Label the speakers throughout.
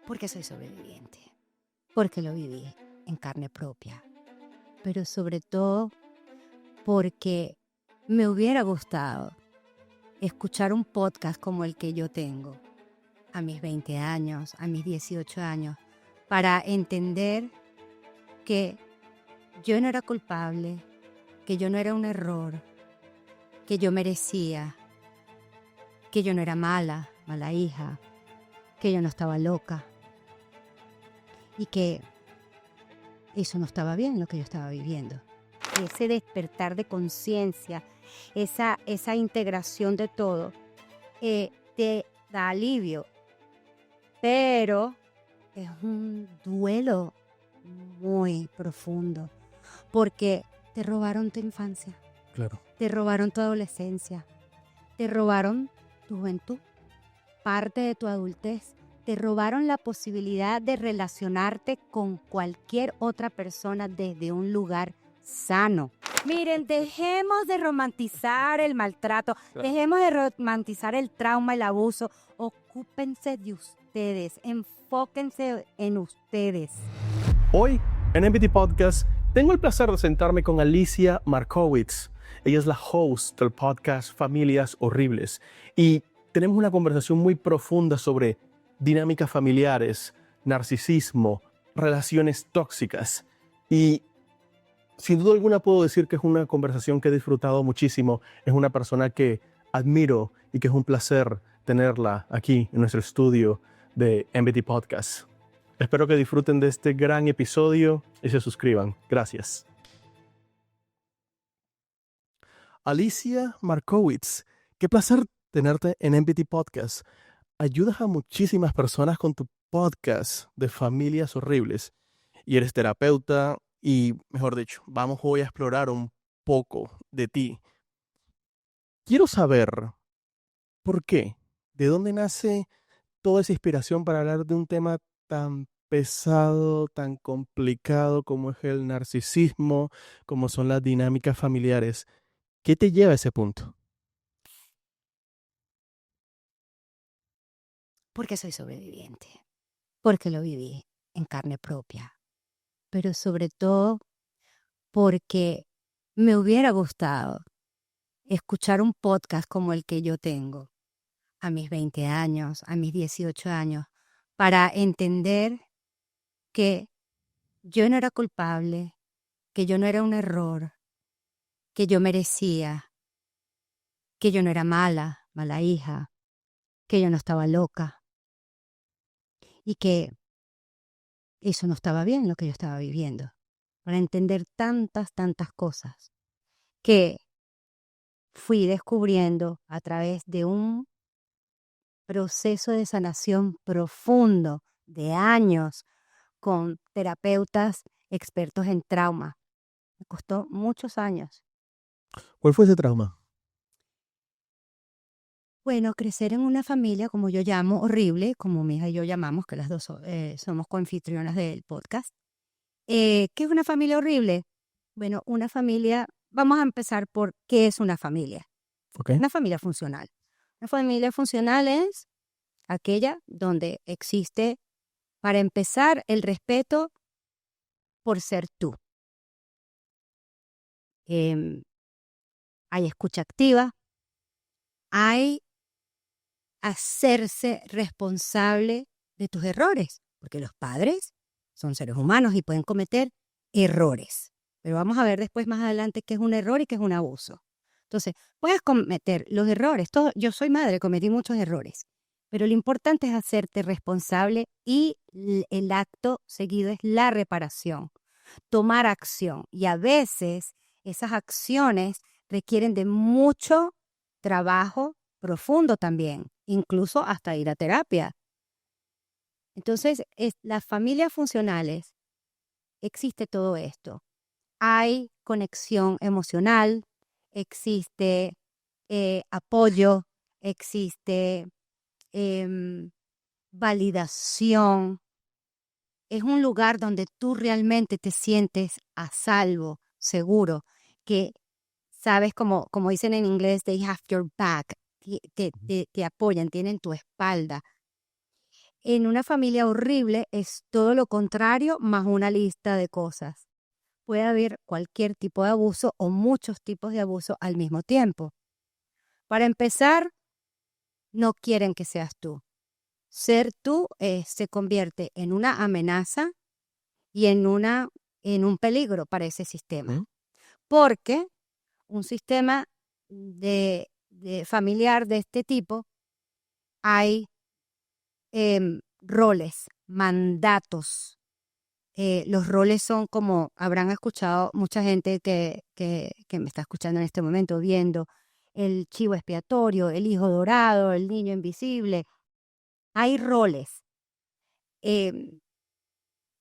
Speaker 1: Porque soy sobreviviente, porque lo viví en carne propia, pero sobre todo porque me hubiera gustado escuchar un podcast como el que yo tengo a mis 20 años, a mis 18 años, para entender que yo no era culpable, que yo no era un error, que yo merecía, que yo no era mala hija, que yo no estaba loca y que eso no estaba bien lo que yo estaba viviendo. Ese despertar de conciencia, esa integración de todo, te da alivio, pero es un duelo muy profundo porque te robaron tu infancia,
Speaker 2: Claro.
Speaker 1: te robaron tu adolescencia, te robaron tu juventud, parte de tu adultez, te robaron la posibilidad de relacionarte con cualquier otra persona desde un lugar sano. Miren, dejemos de romantizar el maltrato, dejemos de romantizar el trauma, el abuso. Ocúpense de ustedes, enfóquense en ustedes.
Speaker 2: Hoy, en MBT Podcast, tengo el placer de sentarme con Alicia Markowitz. Ella es la host del podcast Familias Horribles. Y tenemos una conversación muy profunda sobre dinámicas familiares, narcisismo, relaciones tóxicas. Y sin duda alguna puedo decir que es una conversación que he disfrutado muchísimo. Es una persona que admiro y que es un placer tenerla aquí en nuestro estudio de MBT Podcast. Espero que disfruten de este gran episodio y se suscriban. Gracias. Alicia Markowitz, qué placer tenerte en MBT Podcast. Ayudas a muchísimas personas con tu podcast de Familias Horribles y eres terapeuta y, mejor dicho, vamos hoy a explorar un poco de ti. Quiero saber por qué, de dónde nace toda esa inspiración para hablar de un tema tan pesado, tan complicado como es el narcisismo, como son las dinámicas familiares. ¿Qué te lleva a ese punto?
Speaker 1: Porque soy sobreviviente, porque lo viví en carne propia, pero sobre todo porque me hubiera gustado escuchar un podcast como el que yo tengo a mis 20 años, a mis 18 años, para entender que yo no era culpable, que yo no era un error, que yo merecía, que yo no era mala hija, que yo no estaba loca y que eso no estaba bien lo que yo estaba viviendo. Para entender tantas cosas que fui descubriendo a través de un proceso de sanación profundo de años con terapeutas expertos en trauma. Me costó muchos años.
Speaker 2: ¿Cuál fue ese trauma?
Speaker 1: Bueno, crecer en una familia, como yo llamo, horrible, como mi hija y yo llamamos, que las dos somos coanfitrionas del podcast. ¿Qué es una familia horrible? Bueno, una familia, vamos a empezar por qué es una familia.
Speaker 2: Ok.
Speaker 1: Una familia funcional. Una familia funcional es aquella donde existe, para empezar, el respeto por ser tú. Hay escucha activa, hay hacerse responsable de tus errores, porque los padres son seres humanos y pueden cometer errores. Pero vamos a ver después más adelante qué es un error y qué es un abuso. Entonces, puedes cometer los errores. Yo soy madre, cometí muchos errores. Pero lo importante es hacerte responsable y el acto seguido es la reparación, tomar acción. Y a veces esas acciones requieren de mucho trabajo profundo también, incluso hasta ir a terapia. Entonces, las familias funcionales, existe todo esto. Hay conexión emocional, existe apoyo, existe validación. Es un lugar donde tú realmente te sientes a salvo, seguro, que sabes, como dicen en inglés, they have your back, te apoyan, tienen tu espalda. En una familia horrible es todo lo contrario más una lista de cosas. Puede haber cualquier tipo de abuso o muchos tipos de abuso al mismo tiempo. Para empezar, no quieren que seas tú. Ser tú se convierte en una amenaza y en un peligro para ese sistema.
Speaker 2: ¿Mm?
Speaker 1: Porque un sistema de familiar de este tipo hay roles, mandatos. Los roles son como habrán escuchado mucha gente que me está escuchando en este momento, viendo el chivo expiatorio, el hijo dorado, el niño invisible. Hay roles.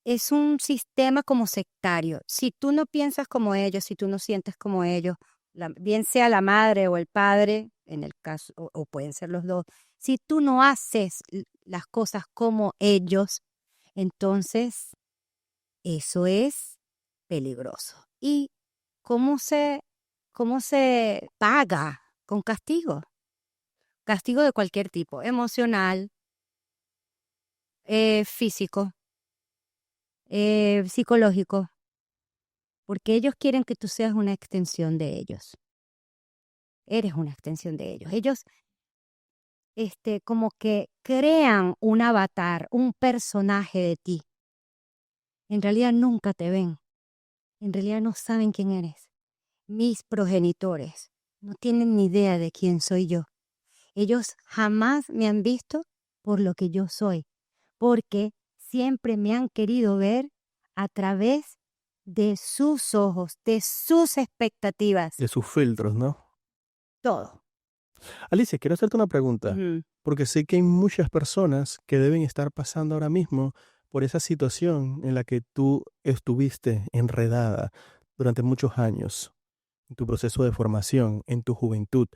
Speaker 1: Es un sistema como sectario. Si tú no piensas como ellos, si tú no sientes como ellos, bien sea la madre o el padre, en el caso, o pueden ser los dos, si tú no haces las cosas como ellos, entonces eso es peligroso. ¿Y cómo se paga? Con castigo. Castigo de cualquier tipo, emocional, físico, psicológico, porque ellos quieren que tú seas una extensión de ellos. Eres una extensión de ellos. Ellos como que crean un avatar, un personaje de ti. En realidad nunca te ven. En realidad no saben quién eres. Mis progenitores no tienen ni idea de quién soy yo. Ellos jamás me han visto por lo que yo soy, porque siempre me han querido ver a través de sus ojos, de sus expectativas,
Speaker 2: De sus filtros, ¿no?
Speaker 1: todo.
Speaker 2: Alicia, quiero hacerte una pregunta,
Speaker 1: Ujú.
Speaker 2: porque sé que hay muchas personas que deben estar pasando ahora mismo por esa situación en la que tú estuviste enredada durante muchos años, en tu proceso de formación, en tu juventud.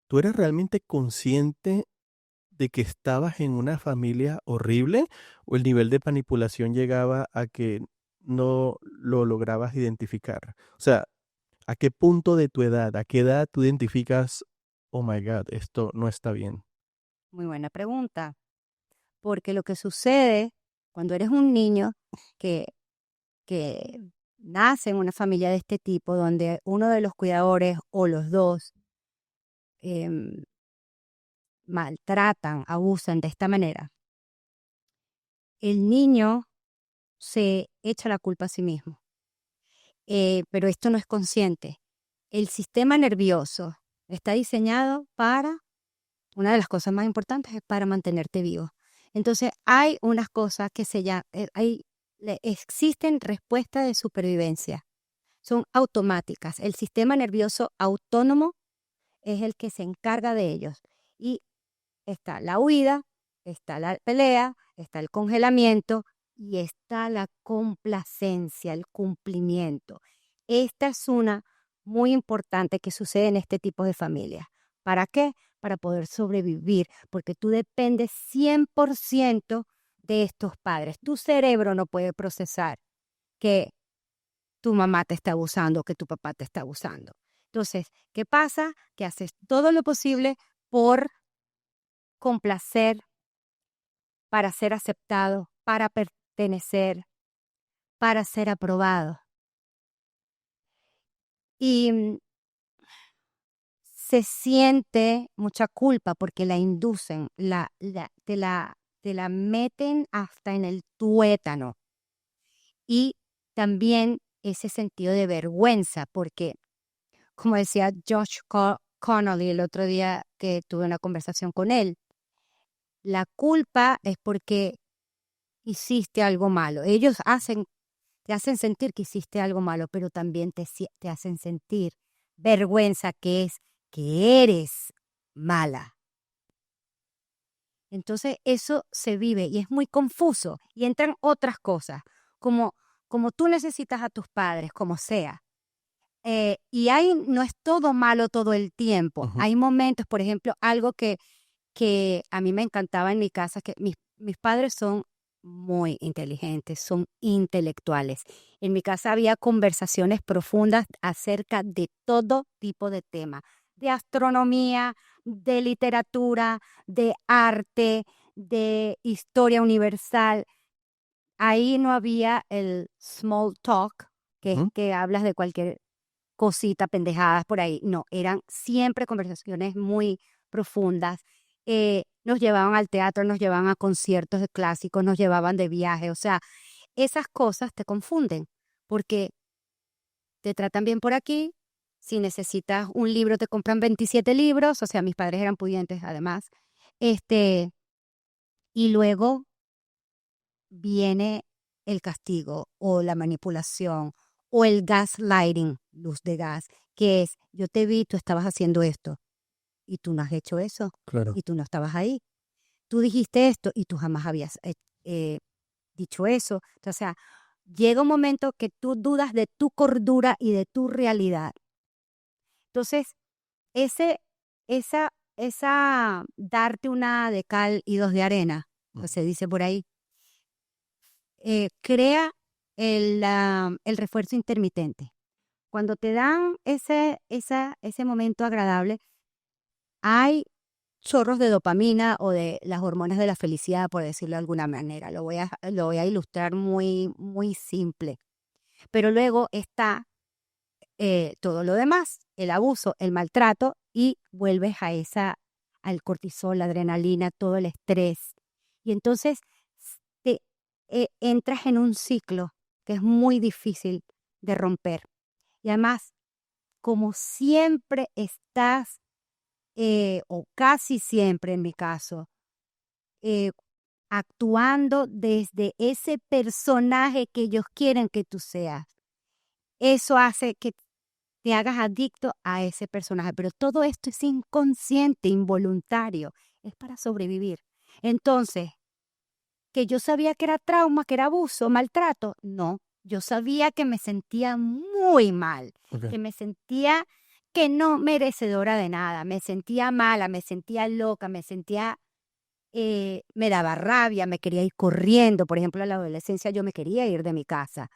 Speaker 2: ¿Tú eres realmente consciente de que estabas en una familia horrible o el nivel de manipulación llegaba a que no lo lograbas identificar? O sea, ¿a qué punto de tu edad, a qué edad tú identificas, oh my God, esto no está bien?
Speaker 1: Muy buena pregunta, porque lo que sucede cuando eres un niño que, que nace en una familia de este tipo, donde uno de los cuidadores o los dos em, maltratan, abusan de esta manera, el niño se echa la culpa a sí mismo. Pero esto no es consciente. El sistema nervioso está diseñado para, una de las cosas más importantes es para mantenerte vivo. Entonces hay unas cosas que se llaman, existen respuestas de supervivencia, son automáticas. El sistema nervioso autónomo es el que se encarga de ellos. Y está la huida, está la pelea, está el congelamiento y está la complacencia, el cumplimiento. Esta es una muy importante que sucede en este tipo de familias. ¿Para qué? Para poder sobrevivir, porque tú dependes 100% de estos padres. Tu cerebro no puede procesar que tu mamá te está abusando, que tu papá te está abusando. Entonces, ¿qué pasa? Que haces todo lo posible por complacer, para ser aceptado, para pertenecer, para ser aprobado. Y se siente mucha culpa porque la inducen, te la meten hasta en el tuétano. Y también ese sentido de vergüenza, porque, como decía Josh Connolly el otro día que tuve una conversación con él, la culpa es porque hiciste algo malo. Ellos te hacen sentir que hiciste algo malo, pero también te hacen sentir vergüenza, que es que eres mala. Entonces eso se vive y es muy confuso y entran otras cosas, como tú necesitas a tus padres, como sea. Y ahí no es todo malo todo el tiempo.
Speaker 2: Ujú.
Speaker 1: Hay momentos, por ejemplo, algo que a mí me encantaba en mi casa, que mis padres son muy inteligentes, son intelectuales. En mi casa había conversaciones profundas acerca de todo tipo de temas, de astronomía, de literatura, de arte, de historia universal. Ahí no había el small talk, que es que hablas de cualquier cosita, pendejadas por ahí. No, eran siempre conversaciones muy profundas. Nos llevaban al teatro, nos llevaban a conciertos de clásicos, nos llevaban de viaje. O sea, esas cosas te confunden porque te tratan bien por aquí. Si necesitas un libro, te compran 27 libros. O sea, mis padres eran pudientes además. Y luego viene el castigo o la manipulación o el gaslighting, luz de gas, que es, yo te vi, tú estabas haciendo esto y tú no has hecho eso
Speaker 2: Claro.
Speaker 1: y tú no estabas ahí. Tú dijiste esto y tú jamás habías dicho eso. O sea, llega un momento que tú dudas de tu cordura y de tu realidad. Entonces, esa darte una de cal y dos de arena, que se dice por ahí, crea el refuerzo intermitente. Cuando te dan ese momento agradable, hay chorros de dopamina o de las hormonas de la felicidad, por decirlo de alguna manera. Lo voy a ilustrar muy, muy simple. Pero luego está todo lo demás, el abuso, el maltrato, y vuelves al cortisol, la adrenalina, todo el estrés. Y entonces te entras en un ciclo que es muy difícil de romper. Y además, como siempre estás, o casi siempre en mi caso, eh, actuando desde ese personaje que ellos quieren que tú seas, eso hace que te hagas adicto a ese personaje. Pero todo esto es inconsciente, involuntario, es para sobrevivir. Entonces, que yo sabía que era trauma, que era abuso, maltrato, no. Yo sabía que me sentía muy mal, que me sentía que no merecedora de nada, me sentía mala, me sentía loca, me daba rabia, me quería ir corriendo. Por ejemplo, en la adolescencia yo me quería ir de mi casa,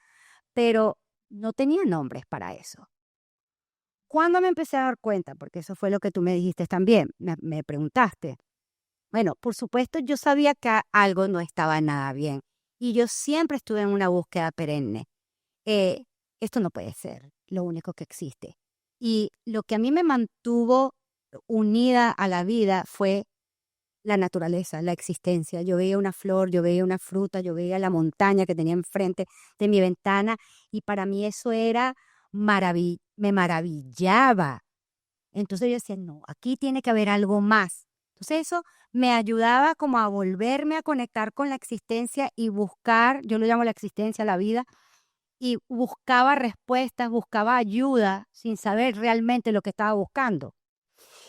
Speaker 1: pero no tenía nombres para eso. ¿Cuándo me empecé a dar cuenta? Porque eso fue lo que tú me dijiste también, me preguntaste. Bueno, por supuesto, yo sabía que algo no estaba nada bien y yo siempre estuve en una búsqueda perenne. Esto no puede ser lo único que existe. Y lo que a mí me mantuvo unida a la vida fue la naturaleza, la existencia. Yo veía una flor, yo veía una fruta, yo veía la montaña que tenía enfrente de mi ventana y para mí eso era me maravillaba. Entonces yo decía, no, aquí tiene que haber algo más. Entonces eso me ayudaba como a volverme a conectar con la existencia y buscar, yo lo llamo la existencia, la vida, y buscaba respuestas, buscaba ayuda sin saber realmente lo que estaba buscando.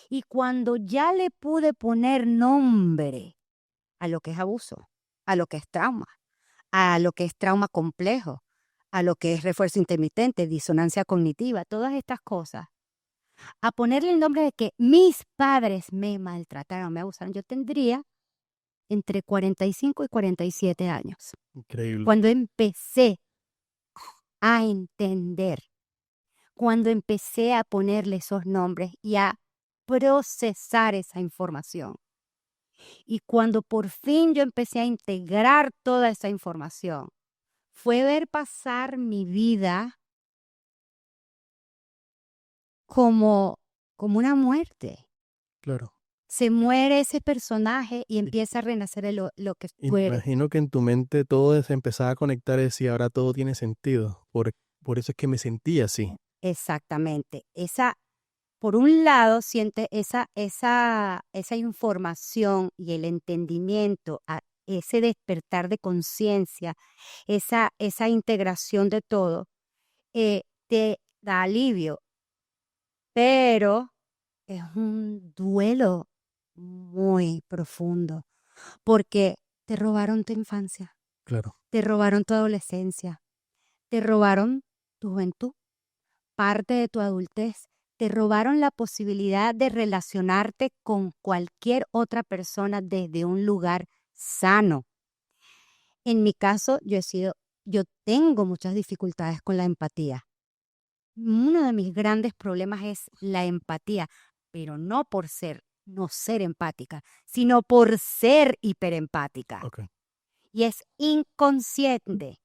Speaker 1: Y cuando ya le pude poner nombre a lo que es abuso, a lo que es trauma, a lo que es trauma complejo, a lo que es refuerzo intermitente, disonancia cognitiva, todas estas cosas, a ponerle el nombre de que mis padres me maltrataron, me abusaron, yo tendría entre 45 y 47 años.
Speaker 2: Increíble.
Speaker 1: Cuando empecé a entender, cuando empecé a ponerle esos nombres y a procesar esa información. Y cuando por fin yo empecé a integrar toda esa información, fue ver pasar mi vida como una muerte.
Speaker 2: Claro.
Speaker 1: Se muere ese personaje y empieza a renacer lo que tú eres.
Speaker 2: Imagino que en tu mente todo se empezaba a conectar y decía, ahora todo tiene sentido. Por eso es que me sentí así.
Speaker 1: Exactamente. Por un lado, siente esa información y el entendimiento, ese despertar de conciencia, esa integración de todo, te da alivio, pero es un duelo muy profundo porque te robaron tu infancia,
Speaker 2: Claro.
Speaker 1: te robaron tu adolescencia, te robaron tu juventud, parte de tu adultez. Te robaron la posibilidad de relacionarte con cualquier otra persona desde un lugar sano. En mi caso, yo tengo muchas dificultades con la empatía. Uno de mis grandes problemas es la empatía, pero no por ser no ser empática, sino por ser hiperempática.
Speaker 2: Ok.
Speaker 1: Y es inconsciente,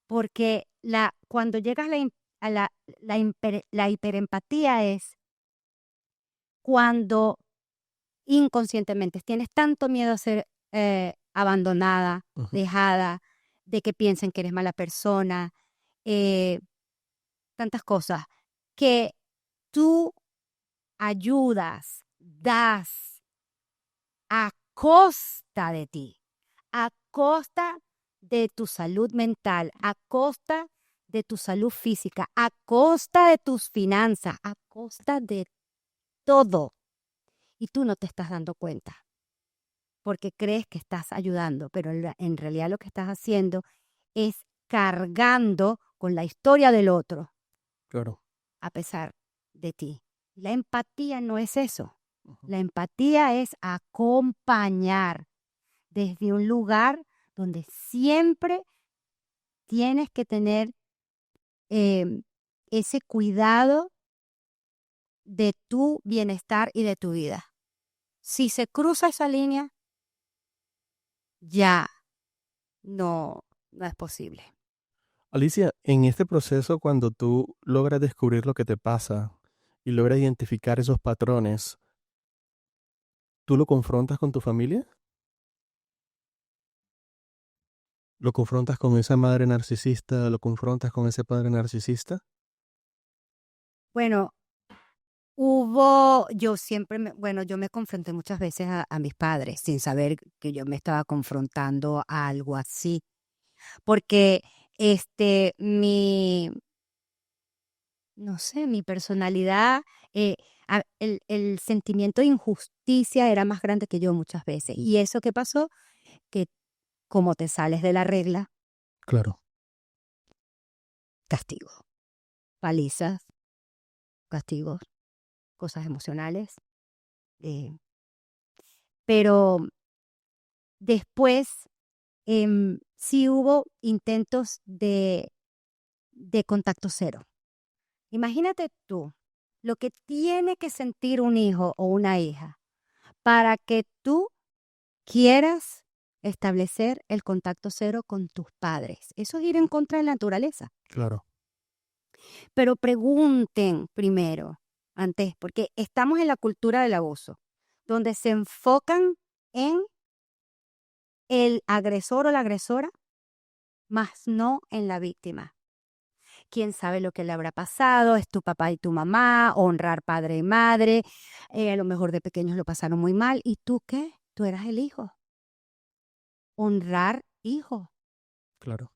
Speaker 1: porque cuando llegas la hiperempatía es cuando inconscientemente tienes tanto miedo a ser abandonada,
Speaker 2: Ujú.
Speaker 1: dejada, de que piensen que eres mala persona, eh, tantas cosas, que tú ayudas, das a costa de ti, a costa de tu salud mental, a costa de tu salud física, a costa de tus finanzas, a costa de todo. Y tú no te estás dando cuenta, porque crees que estás ayudando, pero en realidad lo que estás haciendo es cargando con la historia del otro,
Speaker 2: Claro.
Speaker 1: a pesar de ti. La empatía no es eso.
Speaker 2: Ujú.
Speaker 1: La empatía es acompañar desde un lugar donde siempre tienes que tener ese cuidado de tu bienestar y de tu vida. Si se cruza esa línea, ya no es posible.
Speaker 2: Alicia, en este proceso, cuando tú logras descubrir lo que te pasa y logras identificar esos patrones, ¿tú lo confrontas con tu familia? ¿Lo confrontas con esa madre narcisista? ¿Lo confrontas con ese padre narcisista?
Speaker 1: Bueno, yo me confronté muchas veces a mis padres sin saber que yo me estaba confrontando a algo así, porque no sé, mi personalidad, el sentimiento de injusticia era más grande que yo muchas veces. ¿Y eso qué pasó? Que como te sales de la regla,
Speaker 2: Claro.
Speaker 1: castigo, palizas, castigos, cosas emocionales. eh, pero después sí hubo intentos de contacto cero. Imagínate tú lo que tiene que sentir un hijo o una hija para que tú quieras establecer el contacto cero con tus padres. Eso es ir en contra de la naturaleza.
Speaker 2: Claro.
Speaker 1: Pero pregunten primero, antes, porque estamos en la cultura del abuso, donde se enfocan en el agresor o la agresora, más no en la víctima. Quién sabe lo que le habrá pasado, es tu papá y tu mamá, honrar padre y madre, a lo mejor de pequeños lo pasaron muy mal. ¿Y tú qué? Tú eras el hijo. Honrar hijo.
Speaker 2: Claro.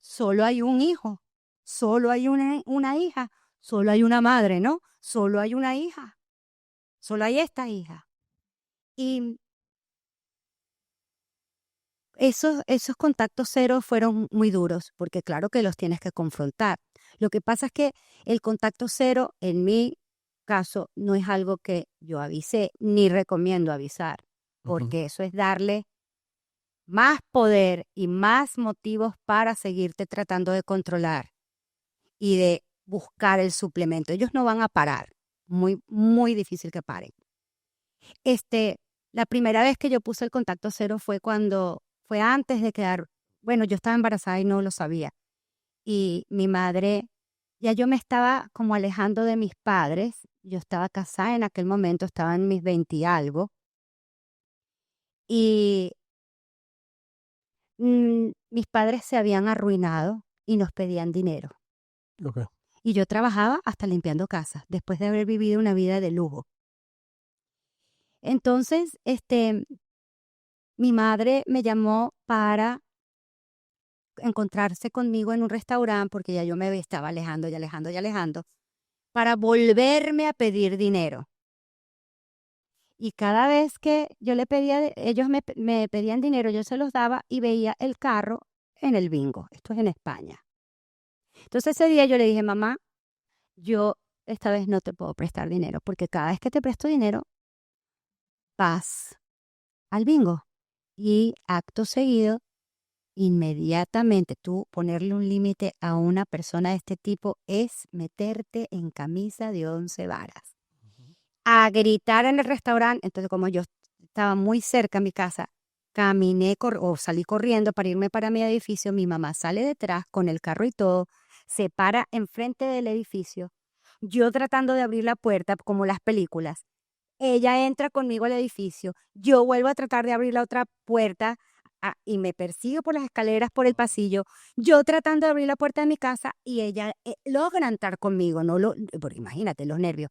Speaker 1: Solo hay un hijo, solo hay una hija, solo hay una madre, ¿no? Solo hay una hija, solo hay esta hija. Y esos contactos ceros fueron muy duros, porque claro que los tienes que confrontar. Lo que pasa es que el contacto cero, en mi caso, no es algo que yo avisé, ni recomiendo avisar,
Speaker 2: Ujú.
Speaker 1: porque eso es darle más poder y más motivos para seguirte tratando de controlar y de buscar el suplemento. Ellos no van a parar, muy, muy difícil que paren. La primera vez que yo puse el contacto cero fue antes de quedar, bueno, yo estaba embarazada y no lo sabía. Y mi madre, ya yo me estaba como alejando de mis padres. Yo estaba casada en aquel momento, estaba en mis 20 y algo. Y mis padres se habían arruinado y nos pedían dinero.
Speaker 2: Ok.
Speaker 1: Y yo trabajaba hasta limpiando casas, después de haber vivido una vida de lujo. Entonces, mi madre me llamó para encontrarse conmigo en un restaurante porque ya yo me estaba alejando y alejando y alejando, para volverme a pedir dinero. Y cada vez que yo le pedía, ellos me pedían dinero, yo se los daba y veía el carro en el bingo. Esto es en España. Entonces ese día yo le dije, mamá, yo esta vez no te puedo prestar dinero porque cada vez que te presto dinero vas al bingo. Y acto seguido, inmediatamente tú ponerle un límite a una persona de este tipo es meterte en camisa de 11 varas. a gritar en el restaurante. Entonces, como yo estaba muy cerca de mi casa, salí corriendo para irme para mi edificio. Mi mamá sale detrás con el carro y todo, se para enfrente del edificio. Yo tratando de abrir la puerta, como las películas. Ella entra conmigo al edificio. Yo vuelvo a tratar de abrir la otra puerta y me persigo por las escaleras, por el pasillo. Yo tratando de abrir la puerta de mi casa y ella logra entrar conmigo. Porque imagínate los nervios.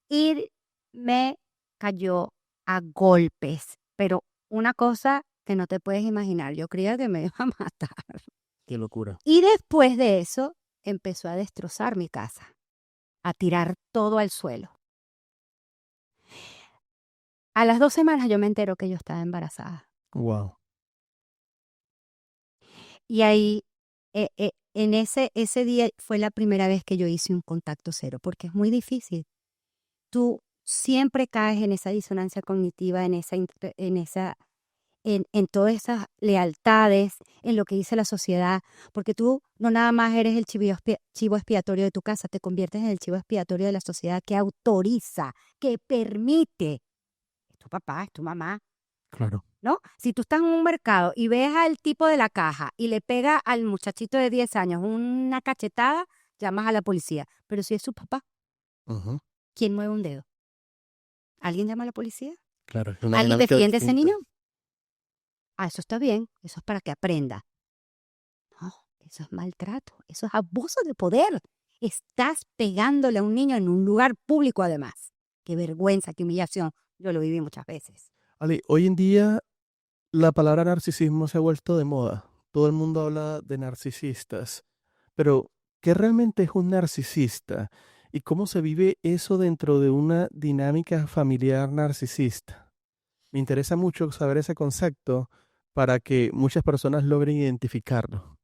Speaker 1: Y me cayó a golpes, pero una cosa que no te puedes imaginar. Yo creía que me iba a matar.
Speaker 2: Qué locura.
Speaker 1: Y después de eso empezó a destrozar mi casa, a tirar todo al suelo. A las 2 semanas yo me entero que yo estaba embarazada.
Speaker 2: Wow.
Speaker 1: Y ahí, en ese día fue la primera vez que yo hice un contacto cero, porque es muy difícil. Tú siempre caes en esa disonancia cognitiva, en todas esas lealtades, en lo que dice la sociedad, porque tú no nada más eres el chivo expiatorio de tu casa, te conviertes en el chivo expiatorio de la sociedad que autoriza, que permite. Es tu papá, es tu mamá,
Speaker 2: Claro.
Speaker 1: ¿no? Si tú estás en un mercado y ves al tipo de la caja y le pega al muchachito de 10 años una cachetada, llamas a la policía. Pero si es su papá,
Speaker 2: Ujú.
Speaker 1: ¿quién mueve un dedo? ¿Alguien llama a la policía?
Speaker 2: Claro, es una
Speaker 1: ¿Alguien
Speaker 2: dinámica
Speaker 1: defiende a ese
Speaker 2: distinta.
Speaker 1: niño? Ah, eso está bien, eso es para que aprenda. No, eso es maltrato, eso es abuso de poder. Estás pegándole a un niño en un lugar público además. Qué vergüenza, qué humillación. Yo lo viví muchas veces.
Speaker 2: Ali, hoy en día la palabra narcisismo se ha vuelto de moda. Todo el mundo habla de narcisistas. Pero, ¿qué realmente es un narcisista? ¿Y cómo se vive eso dentro de una dinámica familiar narcisista? Me interesa mucho saber ese concepto para que muchas personas logren identificarlo.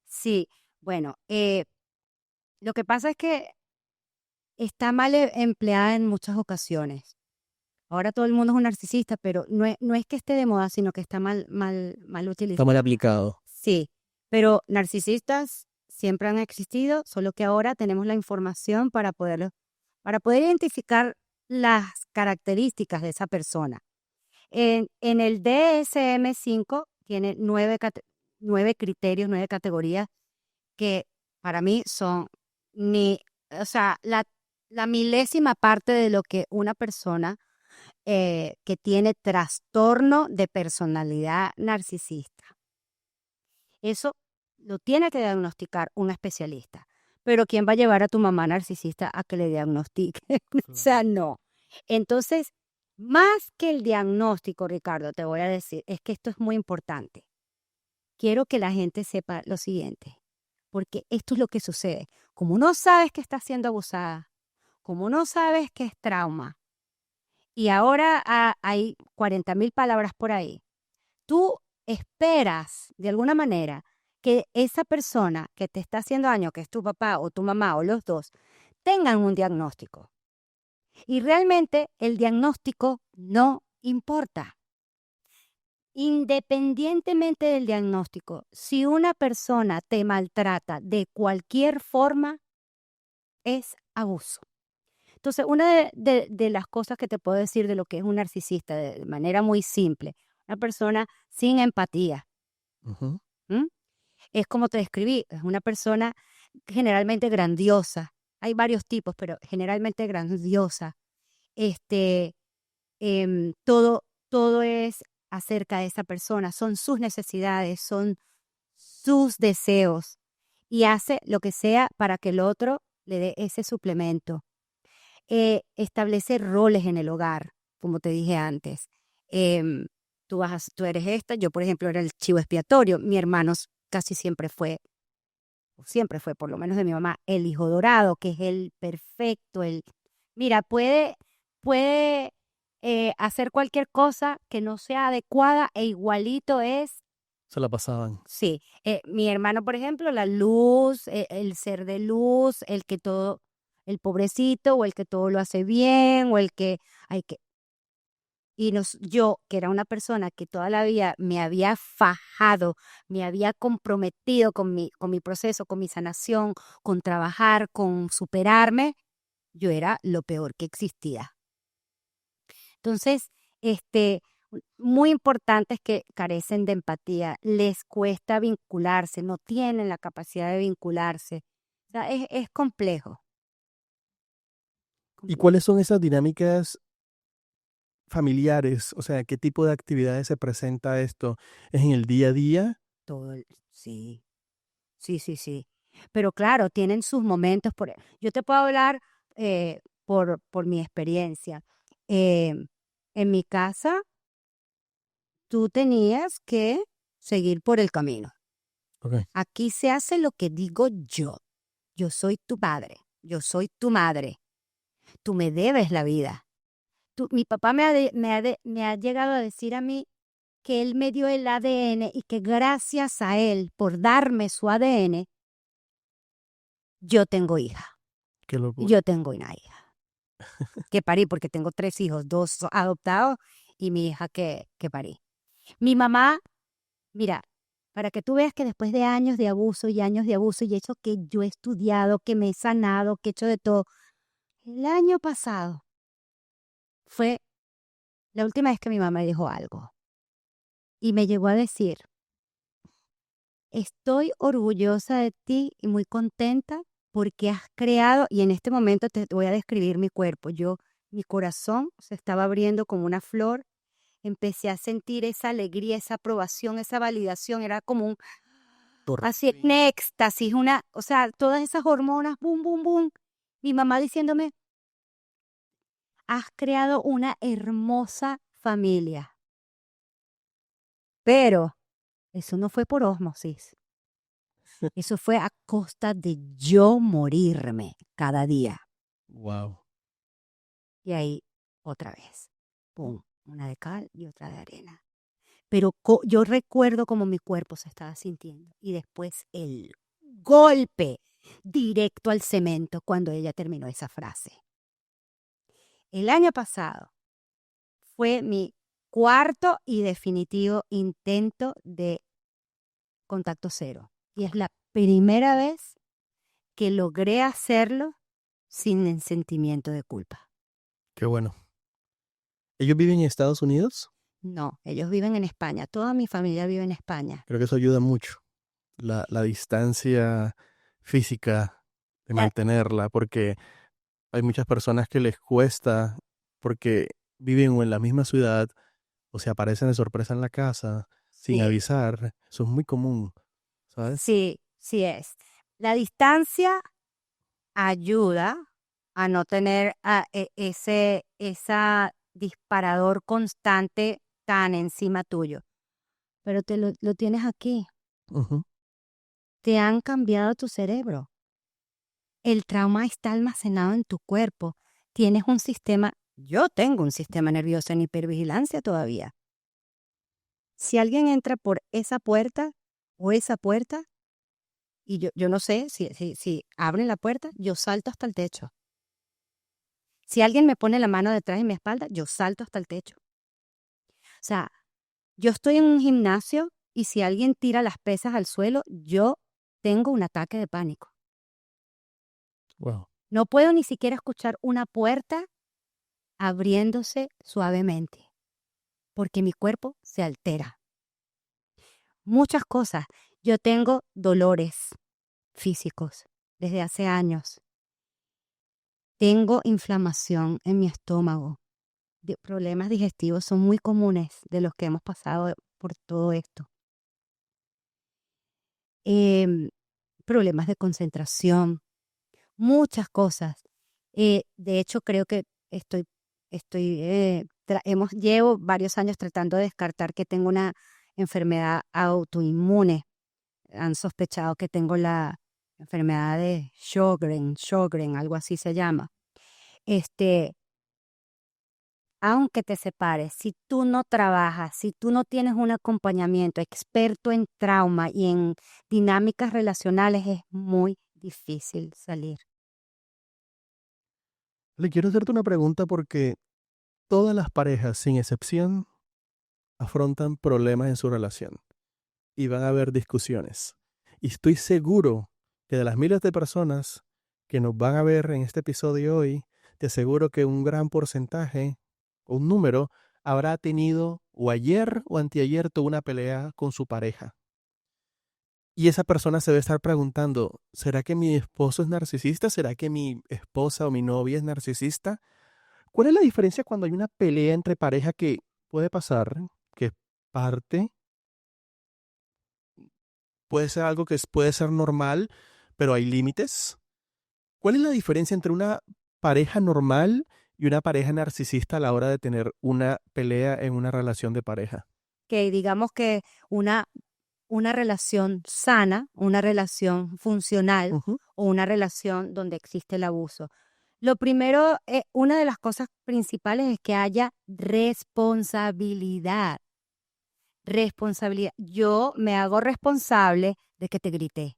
Speaker 1: Sí, bueno, lo que pasa es que está mal empleada en muchas ocasiones. Ahora todo el mundo es un narcisista, pero no es que esté de moda, sino que está mal
Speaker 2: Está
Speaker 1: utilizado.
Speaker 2: mal aplicado.
Speaker 1: Sí, pero narcisistas siempre han existido, solo que ahora tenemos la información para poder identificar las características de esa persona. En el DSM-5 tiene 9 criterios, 9 categorías que para mí son o sea, la milésima parte de lo que una persona que tiene trastorno de personalidad narcisista. Eso lo tiene que diagnosticar un especialista. Pero ¿quién va a llevar a tu mamá narcisista a que le diagnostique? O sea, no. Entonces, más que el diagnóstico, Ricardo, te voy a decir, es que esto es muy importante. Quiero que la gente sepa lo siguiente, porque esto es lo que sucede. Como no sabes que está siendo abusada, como no sabes que es trauma, y ahora hay 40.000 palabras por ahí, tú esperas, de alguna manera, que esa persona que te está haciendo daño, que es tu papá o tu mamá o los dos, tengan un diagnóstico. Y realmente el diagnóstico no importa. Independientemente del diagnóstico, si una persona te maltrata de cualquier forma, es abuso. Entonces, una de las cosas que te puedo decir de lo que es un narcisista, de manera muy simple, una persona sin empatía.
Speaker 2: Ujú.
Speaker 1: ¿Mm? Es como te describí, es una persona generalmente grandiosa. Hay varios tipos, pero generalmente grandiosa. Este, todo es acerca de esa persona, son sus necesidades, son sus deseos y hace lo que sea para que el otro le dé ese suplemento. Establece roles en el hogar, como te dije antes. Tú eres esta, yo por ejemplo era el chivo expiatorio, mi hermano casi siempre fue, por lo menos de mi mamá, el hijo dorado, que es el perfecto, mira, puede hacer cualquier cosa que no sea adecuada e igualito es,
Speaker 2: Se la pasaban.
Speaker 1: sí, mi hermano, por ejemplo, la luz, el ser de luz, el pobrecito, o el que todo lo hace bien, o el que hay que... yo, que era una persona que toda la vida me había fajado, me había comprometido con mi proceso, con mi sanación, con trabajar, con superarme, yo era lo peor que existía. Entonces, muy importantes que carecen de empatía, les cuesta vincularse, no tienen la capacidad de vincularse. O sea, es complejo.
Speaker 2: ¿Y cuáles son esas dinámicas familiares? O sea, ¿qué tipo de actividades se presenta esto? ¿Es en el día a día?
Speaker 1: Sí, sí, sí, sí. Pero claro, tienen sus momentos. Yo te puedo hablar por mi experiencia. Eh, en mi casa, tú tenías que seguir por el camino.
Speaker 2: Ok.
Speaker 1: Aquí se hace lo que digo yo. Yo soy tu padre, yo soy tu madre. Tú me debes la vida. Mi papá me ha llegado a decir a mí que él me dio el ADN y que gracias a él por darme su ADN, yo tengo hija.
Speaker 2: Qué locura.
Speaker 1: Yo tengo una hija que parí porque tengo 3 hijos, 2 adoptados y mi hija que parí. Mi mamá, mira, para que tú veas que después de años de abuso y años de abuso y eso que yo he estudiado, que me he sanado, que he hecho de todo, el año pasado fue la última vez que mi mamá me dijo algo y me llegó a decir, estoy orgullosa de ti y muy contenta porque has creado, y en este momento te voy a describir mi cuerpo. Mi corazón se estaba abriendo como una flor, empecé a sentir esa alegría, esa aprobación, esa validación, era como
Speaker 2: Por
Speaker 1: así, un
Speaker 2: fin.
Speaker 1: éxtasis, o sea, todas esas hormonas, boom, boom, boom. Mi mamá diciéndome, has creado una hermosa familia, pero eso no fue por ósmosis. Eso fue a costa de yo morirme cada día.
Speaker 2: Wow.
Speaker 1: Y ahí, otra vez, pum, una de cal y otra de arena. Pero yo recuerdo cómo mi cuerpo se estaba sintiendo. Y después el golpe directo al cemento cuando ella terminó esa frase. El año pasado fue mi cuarto y definitivo intento de contacto cero. Y es la primera vez que logré hacerlo sin el sentimiento de culpa.
Speaker 2: Qué bueno. ¿Ellos viven en Estados Unidos?
Speaker 1: No, ellos viven en España. Toda mi familia vive en España.
Speaker 2: Creo que eso ayuda mucho. La distancia física de
Speaker 1: Ya,
Speaker 2: mantenerla, porque hay muchas personas que les cuesta, porque viven o en la misma ciudad o se aparecen de sorpresa en la casa sin
Speaker 1: sí,
Speaker 2: avisar. Eso es muy común, ¿sabes?
Speaker 1: sí, sí es. La distancia ayuda a no tener esa disparador constante tan encima tuyo. Pero lo tienes aquí.
Speaker 2: Ujú.
Speaker 1: Te han cambiado tu cerebro. El trauma está almacenado en tu cuerpo. Tienes un sistema, yo tengo un sistema nervioso en hipervigilancia todavía. Si alguien entra por esa puerta o esa puerta, y yo no sé si abren la puerta, yo salto hasta el techo. Si alguien me pone la mano detrás de mi espalda, yo salto hasta el techo. O sea, yo estoy en un gimnasio y si alguien tira las pesas al suelo, yo tengo un ataque de pánico.
Speaker 2: Wow.
Speaker 1: No puedo ni siquiera escuchar una puerta abriéndose suavemente, porque mi cuerpo se altera. Muchas cosas. Yo tengo dolores físicos desde hace años. Tengo inflamación en mi estómago. Problemas digestivos son muy comunes de los que hemos pasado por todo esto. Em, Problemas de concentración, muchas cosas. De hecho, creo que llevo varios años tratando de descartar que tengo una enfermedad autoinmune. Han sospechado que tengo la enfermedad de Sjögren, algo así se llama. Aunque te separes, si tú no trabajas, si tú no tienes un acompañamiento experto en trauma y en dinámicas relacionales, es muy difícil salir.
Speaker 2: Le quiero hacerte una pregunta porque todas las parejas, sin excepción, afrontan problemas en su relación y van a haber discusiones. Y estoy seguro que de las miles de personas que nos van a ver en este episodio hoy, te aseguro que un gran porcentaje un número, habrá tenido o ayer o anteayer tuvo una pelea con su pareja. Y esa persona se debe estar preguntando, ¿será que mi esposo es narcisista? ¿Será que mi esposa o mi novia es narcisista? ¿Cuál es la diferencia cuando hay una pelea entre pareja que puede pasar, que es parte, puede ser algo que puede ser normal, pero hay límites? ¿Cuál es la diferencia entre una pareja normal y una pareja narcisista a la hora de tener una pelea en una relación de pareja?
Speaker 1: Que digamos que una relación sana, una relación funcional
Speaker 2: Ujú.
Speaker 1: o una relación donde existe el abuso. Lo primero, una de las cosas principales es que haya responsabilidad. Responsabilidad. Yo me hago responsable de que te grité.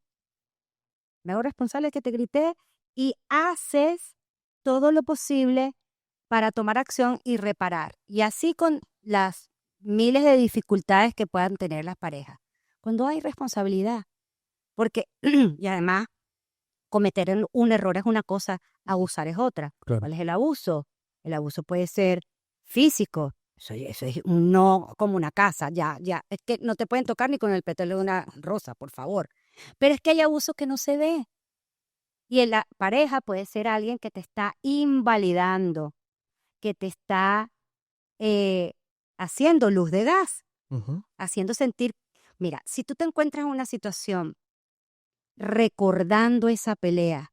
Speaker 1: Me hago responsable de que te grité y haces todo lo posible para tomar acción y reparar. Y así con las miles de dificultades que puedan tener las parejas. Cuando hay responsabilidad. Porque, y además, cometer un error es una cosa, abusar es otra.
Speaker 2: Claro.
Speaker 1: ¿Cuál es el abuso? El abuso puede ser físico. Eso es no como una casa, ya. Es que no te pueden tocar ni con el pétalo de una rosa, por favor. Pero es que hay abuso que no se ve. Y en la pareja puede ser alguien que te está invalidando, que te está eh, haciendo luz de gas,
Speaker 2: Ujú.
Speaker 1: haciendo sentir, mira, si tú te encuentras en una situación recordando esa pelea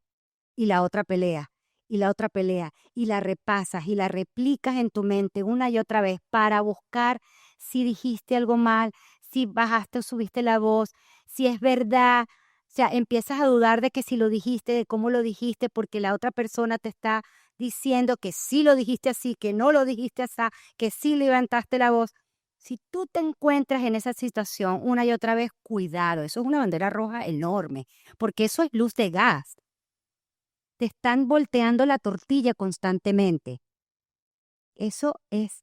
Speaker 1: y la otra pelea y la otra pelea y la repasas y la replicas en tu mente una y otra vez para buscar si dijiste algo mal, si bajaste o subiste la voz, si es verdad. O sea, empiezas a dudar de que si lo dijiste, de cómo lo dijiste, porque la otra persona te está diciendo que sí lo dijiste así, que no lo dijiste así, que sí levantaste la voz. Si tú te encuentras en esa situación una y otra vez, cuidado, eso es una bandera roja enorme, porque eso es luz de gas. Te están volteando la tortilla constantemente. Eso es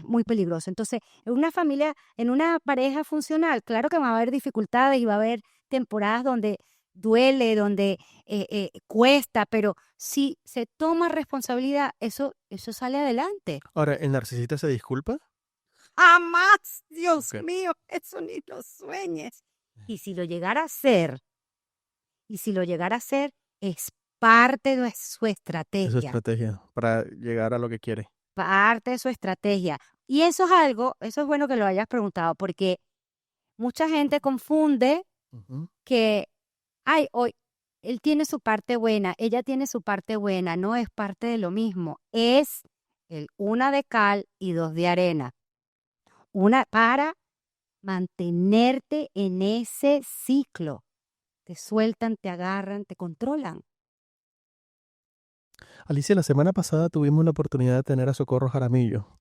Speaker 1: muy peligroso. Entonces, en una familia, en una pareja funcional, claro que va a haber dificultades y va a haber temporadas donde duele, donde cuesta, pero si se toma responsabilidad, eso sale adelante.
Speaker 2: Ahora, ¿el narcisista se disculpa?
Speaker 1: Jamás, Dios
Speaker 2: Ok.
Speaker 1: mío, eso ni lo sueñes. Y si lo llegara a hacer, es parte de su
Speaker 2: Es su
Speaker 1: estrategia.
Speaker 2: estrategia para llegar a lo que quiere.
Speaker 1: Parte de su estrategia. Y eso es algo, eso es bueno que lo hayas preguntado, porque mucha gente confunde
Speaker 2: Ujú.
Speaker 1: que, ay, hoy, él tiene su parte buena, ella tiene su parte buena, no es parte de lo mismo, es una de cal y dos de arena. Una para mantenerte en ese ciclo. Te sueltan, te agarran, te controlan.
Speaker 2: Alicia, la semana pasada tuvimos la oportunidad de tener a Socorro Jaramillo,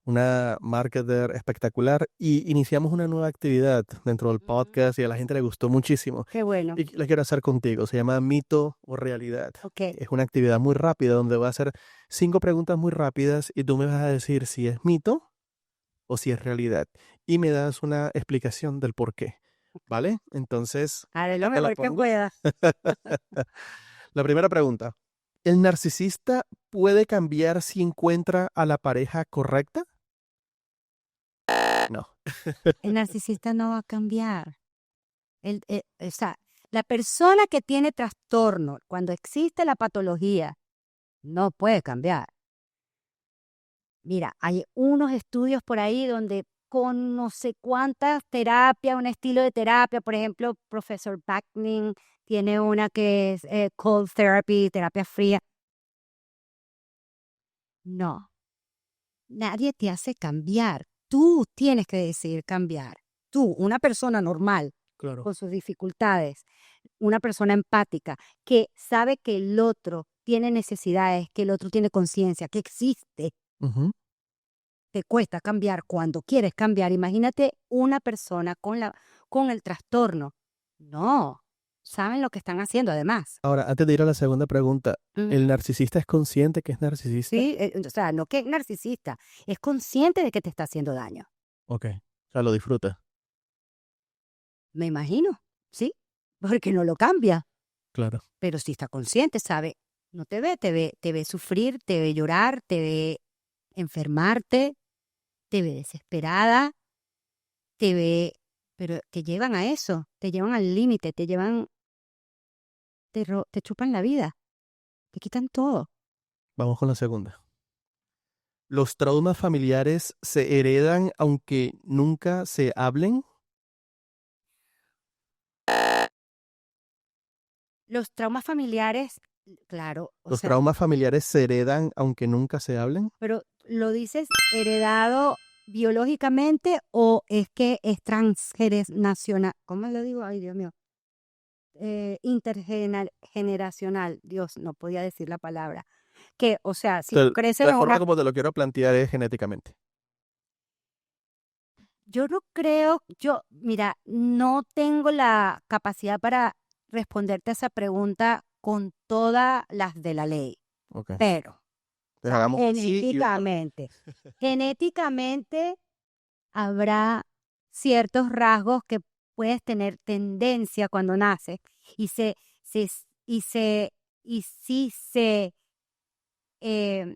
Speaker 2: una marketer espectacular, y iniciamos una nueva actividad dentro del podcast y a la gente le gustó muchísimo.
Speaker 1: Qué bueno.
Speaker 2: Y la quiero hacer contigo. Se llama Mito o Realidad.
Speaker 1: Ok.
Speaker 2: Es una actividad muy rápida donde voy a hacer 5 preguntas muy rápidas y tú me vas a decir si es mito o si es realidad. Y me das una explicación del por qué. ¿Vale? Entonces,
Speaker 1: Haré lo
Speaker 2: acá te la
Speaker 1: mejor que
Speaker 2: pongo.
Speaker 1: pueda.
Speaker 2: La primera pregunta. ¿El narcisista puede cambiar si encuentra a la pareja correcta? No.
Speaker 1: El narcisista no va a cambiar. O sea, la persona que tiene trastorno, cuando existe la patología, no puede cambiar. Mira, hay unos estudios por ahí donde con no sé cuántas terapias, un estilo de terapia, por ejemplo, profesor Backman tiene una que es cold therapy, terapia fría. No, nadie te hace cambiar. Tú tienes que decidir cambiar. Tú, una persona normal,
Speaker 2: Claro.
Speaker 1: con sus dificultades, una persona empática, que sabe que el otro tiene necesidades, que el otro tiene conciencia, que existe.
Speaker 2: Ujú.
Speaker 1: Te cuesta cambiar cuando quieres cambiar. Imagínate una persona con el trastorno. No, saben lo que están haciendo además.
Speaker 2: Ahora, antes de ir a la segunda pregunta,
Speaker 1: Mm,
Speaker 2: ¿el narcisista es consciente que es narcisista?
Speaker 1: Sí, o sea, no que es narcisista, es consciente de que te está haciendo daño.
Speaker 2: Ok. O sea, lo disfruta.
Speaker 1: Me imagino, ¿sí? Porque no lo cambia,
Speaker 2: Claro.
Speaker 1: pero sí está consciente, sabe, no te ve, te ve sufrir, te ve llorar, te ve enfermarte, te ve desesperada, pero te llevan a eso, te llevan al límite, te chupan la vida, te quitan todo.
Speaker 2: Vamos con la segunda. ¿Los traumas familiares se heredan aunque nunca se hablen?
Speaker 1: Los traumas familiares, claro,
Speaker 2: ¿Los traumas familiares se heredan aunque nunca se hablen?
Speaker 1: pero ¿lo dices heredado biológicamente o es que es transgeneracional? ¿Cómo lo digo? Ay, Dios mío. Intergeneracional. Dios, no podía decir la palabra. Que, o sea, si tú creces
Speaker 2: La
Speaker 1: en
Speaker 2: forma
Speaker 1: una...
Speaker 2: como te lo quiero plantear es genéticamente.
Speaker 1: Yo no creo, mira, no tengo la capacidad para responderte a esa pregunta con todas las de la ley,
Speaker 2: Ok.
Speaker 1: pero, o
Speaker 2: Entonces
Speaker 1: sea,
Speaker 2: hagamos sí y
Speaker 1: genéticamente habrá ciertos rasgos que puedes tener tendencia cuando naces y se y se y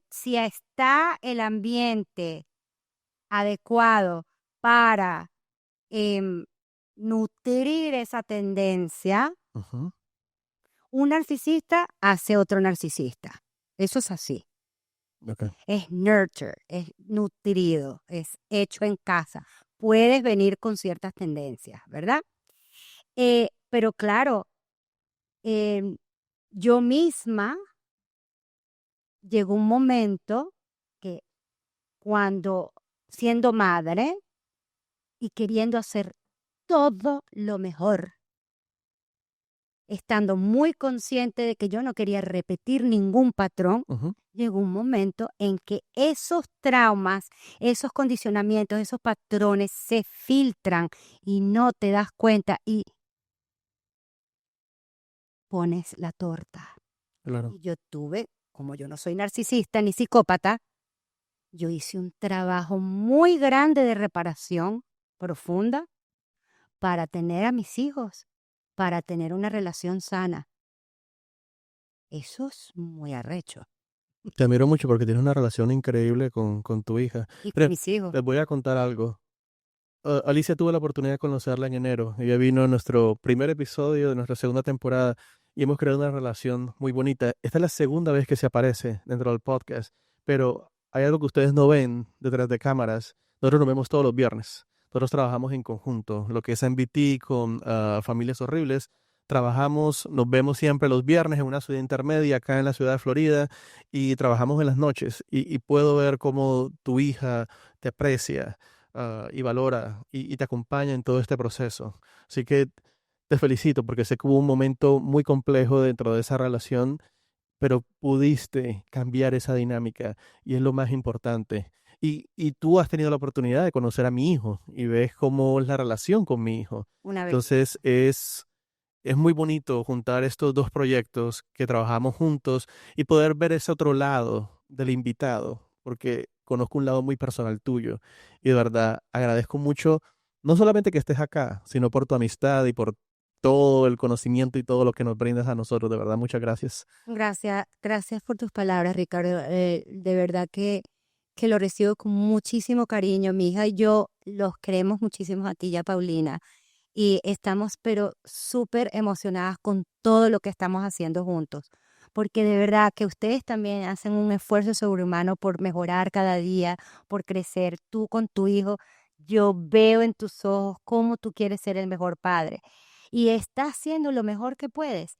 Speaker 1: si está el ambiente adecuado para nutrir esa tendencia,
Speaker 2: Ujú.
Speaker 1: un narcisista hace otro narcisista. Eso es así.
Speaker 2: Ok.
Speaker 1: Es nurture, es nutrido, es hecho en casa. Puedes venir con ciertas tendencias, ¿verdad? Pero claro, em, yo misma llegó un momento que cuando siendo madre y queriendo hacer todo lo mejor, estando muy consciente de que yo no quería repetir ningún patrón,
Speaker 2: Ujú.
Speaker 1: llegó un momento en que esos traumas, esos condicionamientos, esos patrones se filtran y no te das cuenta y pones la torta.
Speaker 2: Claro.
Speaker 1: Y yo como yo no soy narcisista ni psicópata, yo hice un trabajo muy grande de reparación profunda para tener a mis hijos, para tener una relación sana. Eso es muy arrecho.
Speaker 2: Te admiro mucho porque tienes una relación increíble con tu hija.
Speaker 1: Y con
Speaker 2: Pero
Speaker 1: mis hijos.
Speaker 2: les voy a contar algo. Alicia tuvo la oportunidad de conocerla en enero. Ella vino a nuestro primer episodio de nuestra segunda temporada y hemos creado una relación muy bonita. Esta es la segunda vez que se aparece dentro del podcast, pero hay algo que ustedes no ven detrás de cámaras. Nosotros nos vemos todos los viernes. Nosotros trabajamos en conjunto, lo que es MBT con Familias Horribles. Trabajamos, nos vemos siempre los viernes en una ciudad intermedia acá en la ciudad de Florida y trabajamos en las noches y puedo ver cómo tu hija te aprecia y valora y te acompaña en todo este proceso. Así que te felicito porque sé que hubo un momento muy complejo dentro de esa relación, pero pudiste cambiar esa dinámica y es lo más importante. Y tú has tenido la oportunidad de conocer a mi hijo y ves cómo es la relación con mi hijo.
Speaker 1: Una vez.
Speaker 2: Entonces es muy bonito juntar estos dos proyectos que trabajamos juntos y poder ver ese otro lado del invitado, porque conozco un lado muy personal tuyo y de verdad agradezco mucho, no solamente que estés acá, sino por tu amistad y por todo el conocimiento y todo lo que nos brindas a nosotros. De verdad, muchas gracias.
Speaker 1: Gracias por tus palabras, Ricardo. De verdad que lo recibo con muchísimo cariño. Mi hija y yo los queremos muchísimo a ti y a Paulina. Y estamos, pero súper emocionadas con todo lo que estamos haciendo juntos. Porque de verdad que ustedes también hacen un esfuerzo sobrehumano por mejorar cada día, por crecer. Tú con tu hijo, yo veo en tus ojos cómo tú quieres ser el mejor padre. Y estás haciendo lo mejor que puedes.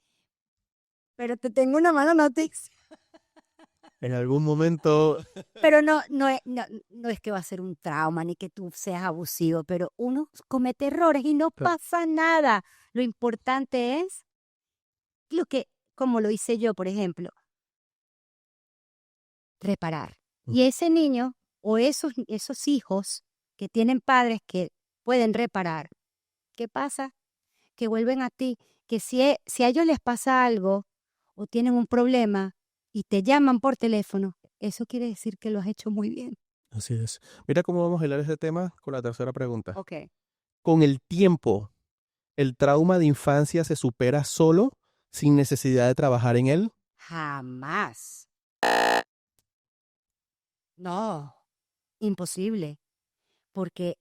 Speaker 1: Pero te tengo una mala noticia.
Speaker 2: En algún momento,
Speaker 1: Pero no es que va a ser un trauma ni que tú seas abusivo, pero uno comete errores y no pasa nada. Lo importante es como lo hice yo, por ejemplo, reparar. Y ese niño o esos hijos que tienen padres que pueden reparar, ¿qué pasa? Que vuelven a ti, que si a ellos les pasa algo o tienen un problema y te llaman por teléfono, eso quiere decir que lo has hecho muy bien.
Speaker 2: así es. Mira cómo vamos a hilar ese tema con la tercera pregunta.
Speaker 1: Ok.
Speaker 2: Con el tiempo, ¿el trauma de infancia se supera solo sin necesidad de trabajar en él?
Speaker 1: Jamás. No, imposible. Porque,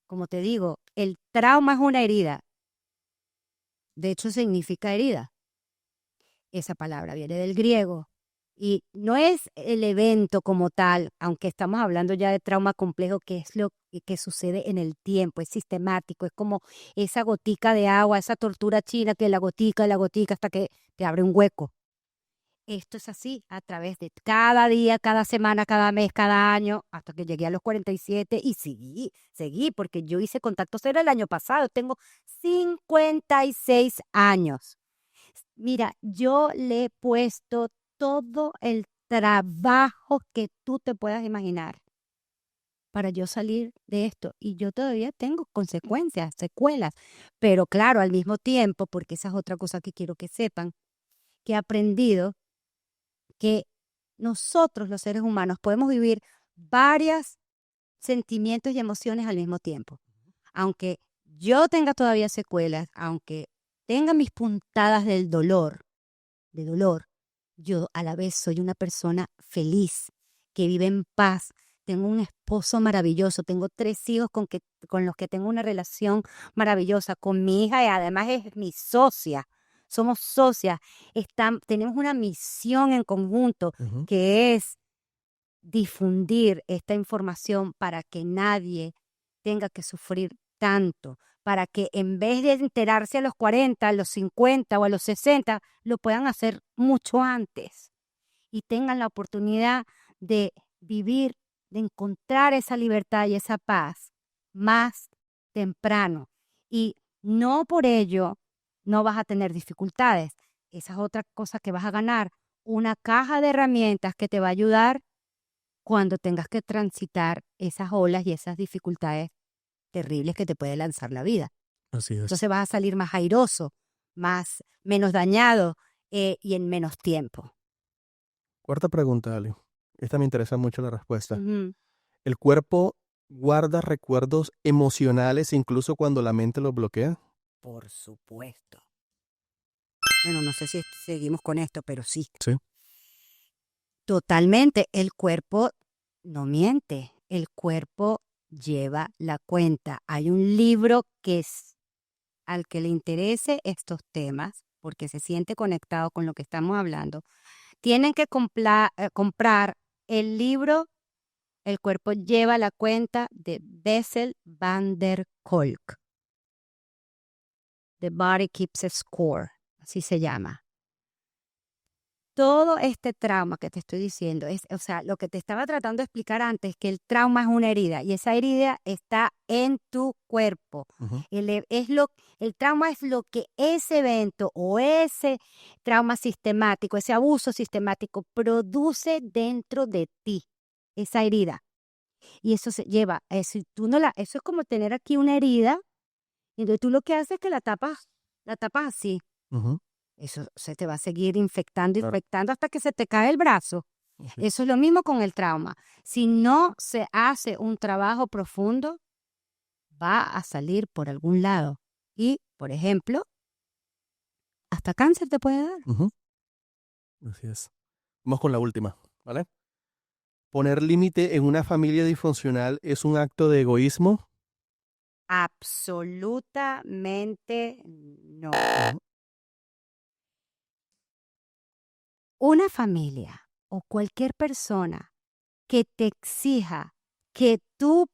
Speaker 1: como te digo, el trauma es una herida. De hecho, significa herida. Esa palabra viene del griego. Y no es el evento como tal, aunque estamos hablando ya de trauma complejo, que es lo que sucede en el tiempo, es sistemático, es como esa gotica de agua, esa tortura china que la gotica, hasta que te abre un hueco. Esto es así a través de cada día, cada semana, cada mes, cada año, hasta que llegué a los 47 y seguí, porque yo hice contacto cero el año pasado, tengo 56 años. Mira, yo le he puesto todo el trabajo que tú te puedas imaginar para yo salir de esto. Y yo todavía tengo consecuencias, secuelas. Pero claro, al mismo tiempo, porque esa es otra cosa que quiero que sepan, que he aprendido que nosotros los seres humanos podemos vivir varios sentimientos y emociones al mismo tiempo. Aunque yo tenga todavía secuelas, aunque tenga mis puntadas de dolor, yo a la vez soy una persona feliz, que vive en paz. Tengo un esposo maravilloso, tengo 3 hijos con los que tengo una relación maravillosa, con mi hija y además es mi socia. Somos socias, tenemos una misión en conjunto que es difundir esta información para que nadie tenga que sufrir tanto, para que en vez de enterarse a los 40, a los 50 o a los 60, lo puedan hacer mucho antes y tengan la oportunidad de vivir, de encontrar esa libertad y esa paz más temprano. Y no por ello no vas a tener dificultades. Esa es otra cosa que vas a ganar, una caja de herramientas que te va a ayudar cuando tengas que transitar esas olas y esas dificultades terribles que te puede lanzar la vida.
Speaker 2: Así es.
Speaker 1: Entonces vas a salir más airoso, menos dañado y en menos tiempo.
Speaker 2: Cuarta pregunta, Ali. Esta me interesa mucho la respuesta.
Speaker 1: Ujú.
Speaker 2: ¿El cuerpo guarda recuerdos emocionales incluso cuando la mente los bloquea?
Speaker 1: Por supuesto. Bueno, no sé si seguimos con esto, pero sí.
Speaker 2: Sí.
Speaker 1: Totalmente. El cuerpo no miente. El cuerpo lleva la cuenta. Hay un libro que es al que le interese estos temas, porque se siente conectado con lo que estamos hablando, tienen que comprar el libro El cuerpo lleva la cuenta de Bessel van der Kolk. The Body Keeps a Score, así se llama. Todo este trauma que te estoy diciendo, o sea, lo que te estaba tratando de explicar antes, que el trauma es una herida y esa herida está en tu cuerpo. El trauma es lo que ese evento o ese trauma sistemático, ese abuso sistemático produce dentro de ti, esa herida. Y eso se lleva, eso es como tener aquí una herida, y entonces tú lo que haces es que la tapas así. Eso se te va a seguir infectando hasta que se te cae el brazo. Eso es lo mismo con el trauma. Si no se hace un trabajo profundo, va a salir por algún lado. Y, por ejemplo, hasta cáncer te puede dar.
Speaker 2: Así es. Vamos con la última, ¿vale? ¿Poner límite en una familia disfuncional es un acto de egoísmo?
Speaker 1: Absolutamente no. Una familia o cualquier persona que te exija que tú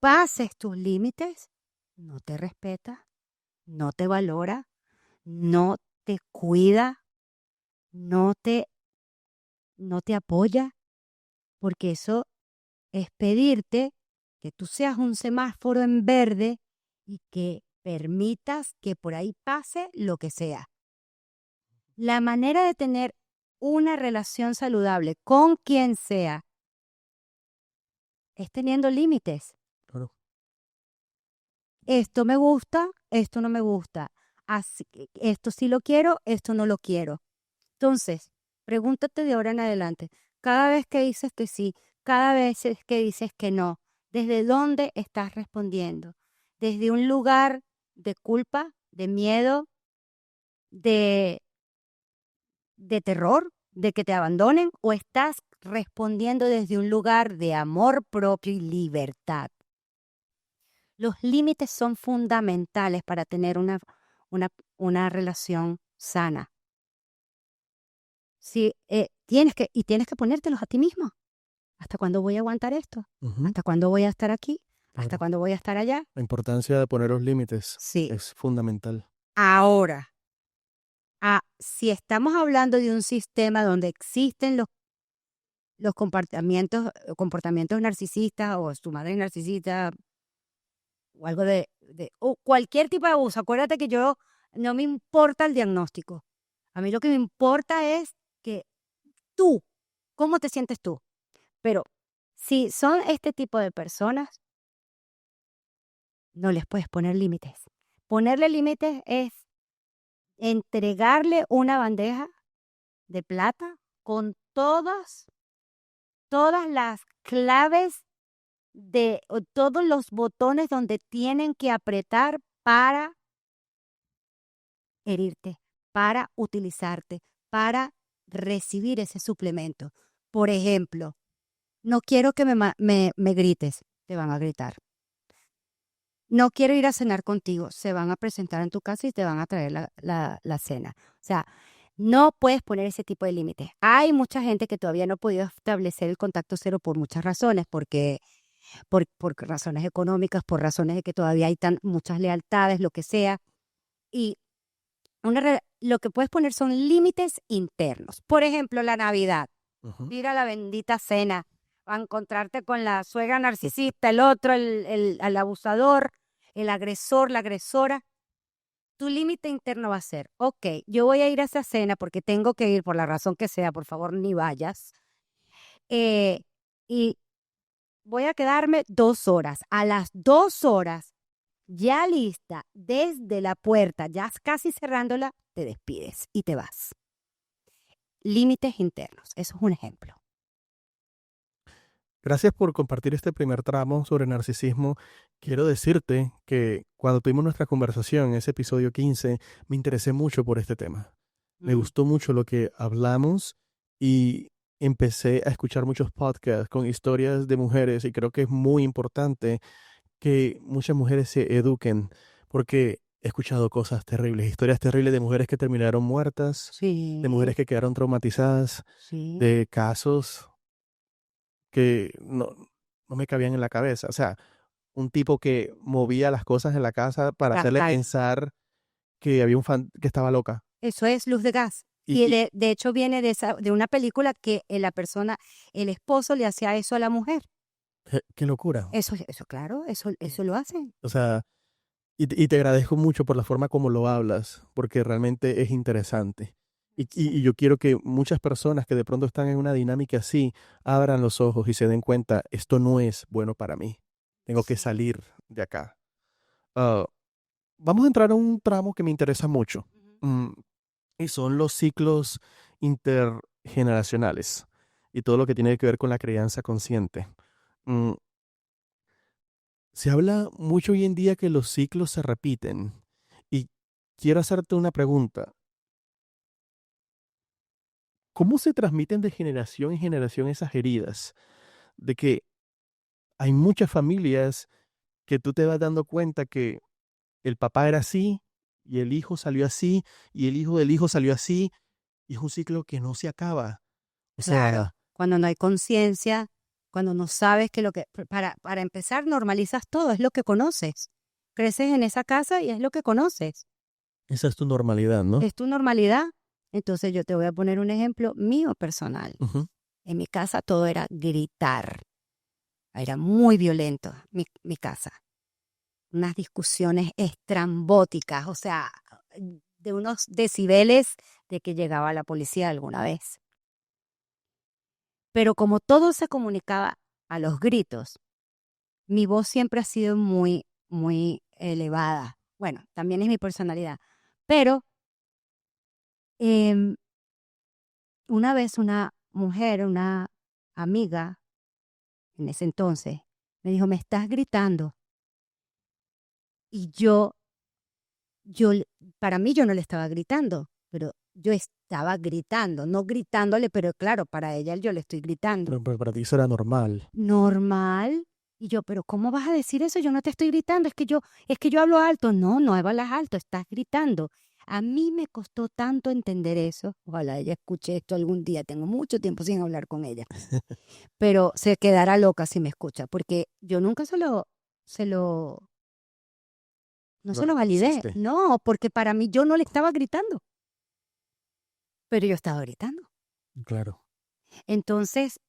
Speaker 1: pases tus límites, no te respeta, no te valora, no te cuida, no te apoya, porque eso es pedirte que tú seas un semáforo en verde y que permitas que por ahí pase lo que sea. La manera de tener una relación saludable con quien sea es teniendo límites.
Speaker 2: Claro.
Speaker 1: Esto me gusta, esto no me gusta. Esto sí lo quiero, esto no lo quiero. Entonces, pregúntate de ahora en adelante, cada vez que dices que sí, cada vez que dices que no, ¿desde dónde estás respondiendo? ¿Desde un lugar de culpa, de miedo, de terror, de que te abandonen? ¿O estás respondiendo desde un lugar de amor propio y libertad. Los límites son fundamentales para tener una relación sana. Sí, tienes que ponértelos a ti mismo. ¿Hasta cuándo voy a aguantar esto? ¿Hasta cuándo voy a estar aquí? ¿Hasta
Speaker 2: Claro.
Speaker 1: cuándo voy a estar allá?
Speaker 2: La importancia de poner los límites
Speaker 1: Sí.
Speaker 2: es fundamental.
Speaker 1: Ahora, si estamos hablando de un sistema donde existen los comportamientos narcisistas o su madre es narcisista o algo o cualquier tipo de abuso, acuérdate que yo no me importa el diagnóstico. A mí lo que me importa es que tú, ¿cómo te sientes tú? Pero si son este tipo de personas, no les puedes poner límites. Ponerle límites es entregarle una bandeja de plata con todas las claves o todos los botones donde tienen que apretar para herirte, para utilizarte, para recibir ese suplemento. Por ejemplo, no quiero que me grites, te van a gritar. No quiero ir a cenar contigo, se van a presentar en tu casa y te van a traer la cena. O sea, no puedes poner ese tipo de límites. Hay mucha gente que todavía no ha podido establecer el contacto cero por muchas razones, porque por razones económicas, por razones de que todavía hay muchas lealtades, lo que sea. Y lo que puedes poner son límites internos. Por ejemplo, la Navidad. Ir a la bendita cena, a encontrarte con la suegra narcisista, el otro, el abusador, el agresor, la agresora. Tu límite interno va a ser, ok, yo voy a ir a esa cena porque tengo que ir por la razón que sea, por favor, ni vayas. Y voy a quedarme 2 horas. A las 2 horas, ya lista, desde la puerta, ya casi cerrándola, te despides y te vas. Límites internos, eso es un ejemplo.
Speaker 2: Gracias por compartir este primer tramo sobre narcisismo. Quiero decirte que cuando tuvimos nuestra conversación en ese episodio 15, me interesé mucho por este tema. Me gustó mucho lo que hablamos y empecé a escuchar muchos podcasts con historias de mujeres y creo que es muy importante que muchas mujeres se eduquen porque he escuchado cosas terribles, historias terribles de mujeres que terminaron muertas,
Speaker 1: Sí,
Speaker 2: de mujeres que quedaron traumatizadas,
Speaker 1: sí.
Speaker 2: de casos que no me cabían en la cabeza. O sea, un tipo que movía las cosas en la casa para hacerle pensar que había que estaba loca.
Speaker 1: Eso es Luz de Gas.
Speaker 2: Y,
Speaker 1: Y
Speaker 2: y
Speaker 1: de hecho viene de una película que el esposo le hacía eso a la mujer.
Speaker 2: qué locura.
Speaker 1: Eso claro, eso lo hacen.
Speaker 2: O sea, y te agradezco mucho por la forma como lo hablas, porque realmente es interesante. Y yo quiero que muchas personas que de pronto están en una dinámica así, abran los ojos y se den cuenta, esto no es bueno para mí. Tengo que salir de acá. Ah, vamos a entrar a un tramo que me interesa mucho. Mm, y son los ciclos intergeneracionales y todo lo que tiene que ver con la crianza consciente. Mm, se habla mucho hoy en día que los ciclos se repiten y quiero hacerte una pregunta. ¿Cómo se transmiten de generación en generación esas heridas? De que hay muchas familias que tú te vas dando cuenta que el papá era así y el hijo salió así y el hijo del hijo salió así y es un ciclo que no se acaba. O sea,
Speaker 1: Cuando no hay conciencia, cuando no sabes que para empezar normalizas todo, es lo que conoces. Creces en esa casa y es lo que conoces.
Speaker 2: esa es tu normalidad, ¿no?
Speaker 1: Es tu normalidad. Entonces yo te voy a poner un ejemplo mío personal.
Speaker 2: Ujú.
Speaker 1: En mi casa todo era gritar. Era muy violento mi casa. Unas discusiones estrambóticas, o sea, de unos decibeles de que llegaba la policía alguna vez. Pero como todo se comunicaba a los gritos, mi voz siempre ha sido muy, muy elevada. Bueno, también es mi personalidad. Pero em, una vez una mujer, una amiga, en ese entonces, me dijo, me estás gritando. Y para mí yo no le estaba gritando, pero yo estaba gritando, no gritándole, pero claro, para ella yo le estoy gritando.
Speaker 2: Pero para ti eso era normal.
Speaker 1: Normal. Y yo, pero ¿cómo vas a decir eso? Yo no te estoy gritando, es que yo hablo alto. No, no hablas alto, estás gritando. A mí me costó tanto entender eso. Ojalá ella escuche esto algún día. Tengo mucho tiempo sin hablar con ella. Pero se quedará loca si me escucha, porque yo nunca se lo, no
Speaker 2: Lo
Speaker 1: se lo validé.
Speaker 2: reconociste.
Speaker 1: No, porque para mí yo no le estaba gritando, pero yo estaba gritando.
Speaker 2: Claro.
Speaker 1: Entonces,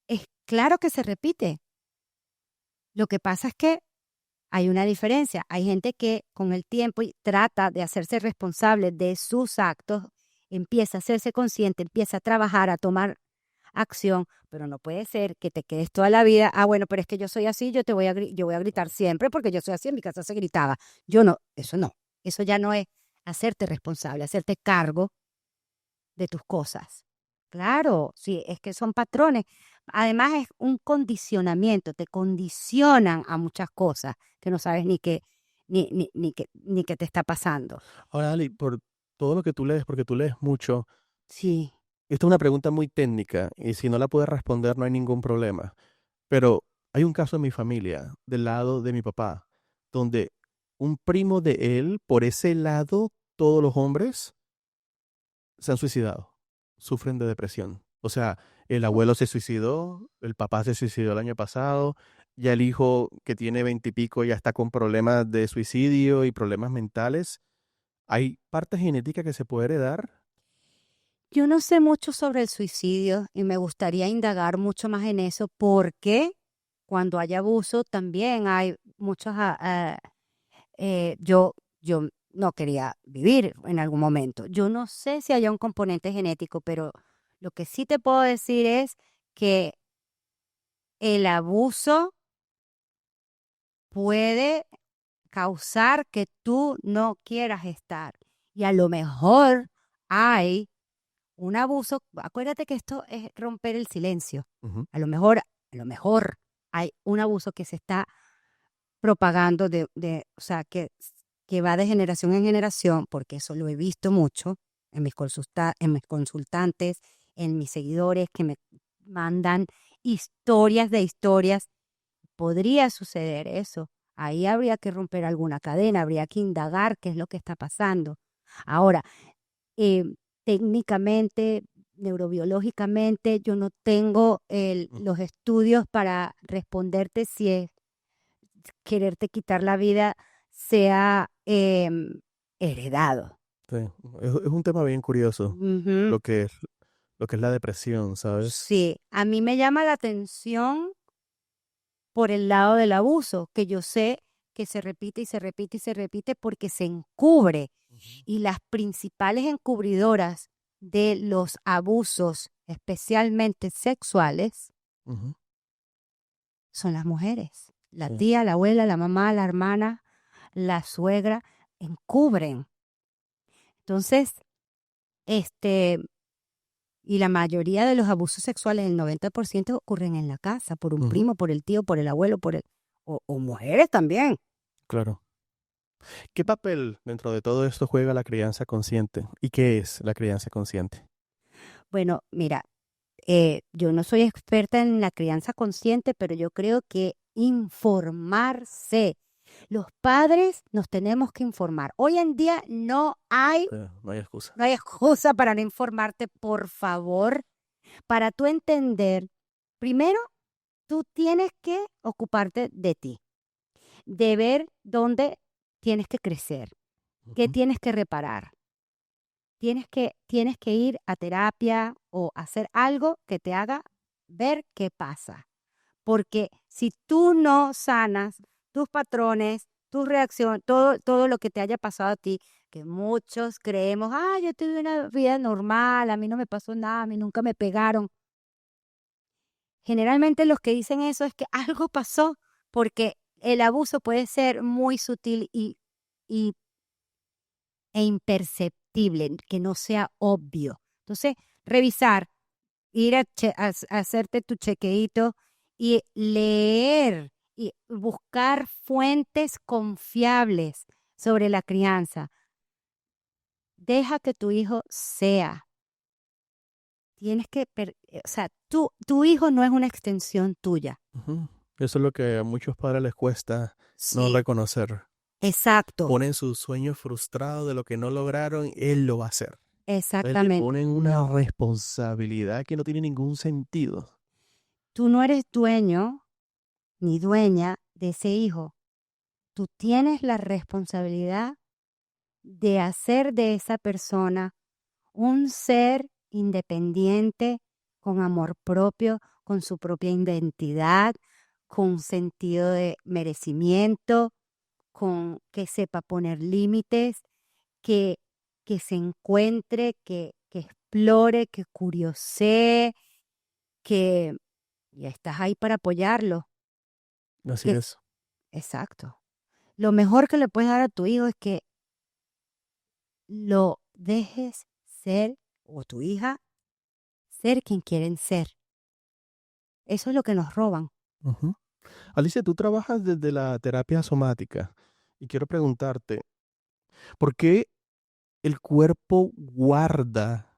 Speaker 1: es claro que se repite. Lo que pasa es que hay una diferencia. Hay gente que con el tiempo trata de hacerse responsable de sus actos, empieza a hacerse consciente, empieza a trabajar, a tomar acción, pero no puede ser que te quedes toda la vida, bueno, pero es que yo soy así, yo voy a gritar siempre porque yo soy así, en mi casa se gritaba. Yo no, eso no. Eso ya no es hacerte responsable, hacerte cargo de tus cosas. Claro, sí, es que son patrones. Además es un condicionamiento, te condicionan a muchas cosas que no sabes ni qué te está pasando.
Speaker 2: Ahora, Ali, por todo lo que tú lees, porque tú lees mucho,
Speaker 1: Sí,
Speaker 2: esta es una pregunta muy técnica y si no la puedes responder no hay ningún problema. Pero hay un caso en mi familia, del lado de mi papá, donde un primo de él, por ese lado, todos los hombres se han suicidado, sufren de depresión. O sea, el abuelo se suicidó, el papá se suicidó el año pasado, ya el hijo que tiene 20 y pico ya está con problemas de suicidio y problemas mentales. ¿Hay parte genética que se puede heredar?
Speaker 1: yo no sé mucho sobre el suicidio y me gustaría indagar mucho más en eso porque cuando hay abuso también hay muchos, yo no quería vivir en algún momento. Yo no sé si haya un componente genético, pero lo que sí te puedo decir es que el abuso puede causar que tú no quieras estar. Y a lo mejor hay un abuso. Acuérdate que esto es romper el silencio.
Speaker 2: Ujú,
Speaker 1: A lo mejor hay un abuso que se está propagando o sea, que va de generación en generación, porque eso lo he visto mucho en mis consultantes, en mis seguidores que me mandan historias de historias. Podría suceder eso. Ahí habría que romper alguna cadena, habría que indagar qué es lo que está pasando. Ahora, eh, técnicamente, neurobiológicamente, yo no tengo
Speaker 2: ujú.
Speaker 1: los estudios para responderte si es quererte quitar la vida sea heredado.
Speaker 2: Sí, es un tema bien curioso,
Speaker 1: Ujú.
Speaker 2: lo que es, lo que es la depresión, ¿sabes?
Speaker 1: Sí, a mí me llama la atención por el lado del abuso, que yo sé que se repite y se repite y se repite porque se encubre.
Speaker 2: Ujú,
Speaker 1: Y las principales encubridoras de los abusos, especialmente sexuales,
Speaker 2: ujú,
Speaker 1: son las mujeres. La
Speaker 2: sí,
Speaker 1: tía, la abuela, la mamá, la hermana, la suegra, encubren. Entonces, este, y la mayoría de los abusos sexuales, el 90% ocurren en la casa, por un
Speaker 2: ujú,
Speaker 1: primo, por el tío, por el abuelo, o mujeres también.
Speaker 2: claro. ¿Qué papel dentro de todo esto juega la crianza consciente? ¿Y qué es la crianza consciente?
Speaker 1: Bueno, mira, yo no soy experta en la crianza consciente, pero yo creo que informarse. Los padres nos tenemos que informar. Hoy en día
Speaker 2: No hay excusa.
Speaker 1: no hay excusa para no informarte, por favor, para tú entender. Primero, tú tienes que ocuparte de ti, de ver dónde tienes que crecer, qué
Speaker 2: Ujú,
Speaker 1: tienes que reparar. Tienes que ir a terapia o hacer algo que te haga ver qué pasa. Porque si tú no sanas tus patrones, tus reacciones, todo lo que te haya pasado a ti, que muchos creemos, yo tuve una vida normal, a mí no me pasó nada, a mí nunca me pegaron. Generalmente los que dicen eso es que algo pasó, porque el abuso puede ser muy sutil y e imperceptible, que no sea obvio. Entonces, revisar, ir a hacerte tu chequeíto y leer y buscar fuentes confiables sobre la crianza. deja que tu hijo sea. Tienes que, o sea, tu hijo no es una extensión tuya.
Speaker 2: Ujú. Eso es lo que a muchos padres les cuesta no
Speaker 1: Sí,
Speaker 2: reconocer.
Speaker 1: exacto,
Speaker 2: Ponen su sueño frustrado de lo que no lograron, él lo va a hacer. Entonces le
Speaker 1: exactamente.
Speaker 2: ponen una
Speaker 1: No,
Speaker 2: responsabilidad que no tiene ningún sentido.
Speaker 1: tú no eres dueño ni dueña de ese hijo. Tú tienes la responsabilidad de hacer de esa persona un ser independiente, con amor propio, con su propia identidad, con sentido de merecimiento, con que sepa poner límites, que, que se encuentre, que explore, que curiosee, que ya estás ahí para apoyarlo.
Speaker 2: Así
Speaker 1: Que,
Speaker 2: es.
Speaker 1: exacto. Lo mejor que le puedes dar a tu hijo es que lo dejes ser, o tu hija, ser quien quieren ser. Eso es lo que nos roban.
Speaker 2: Ujú. Alicia, tú trabajas desde la terapia somática y quiero preguntarte, ¿por qué el cuerpo guarda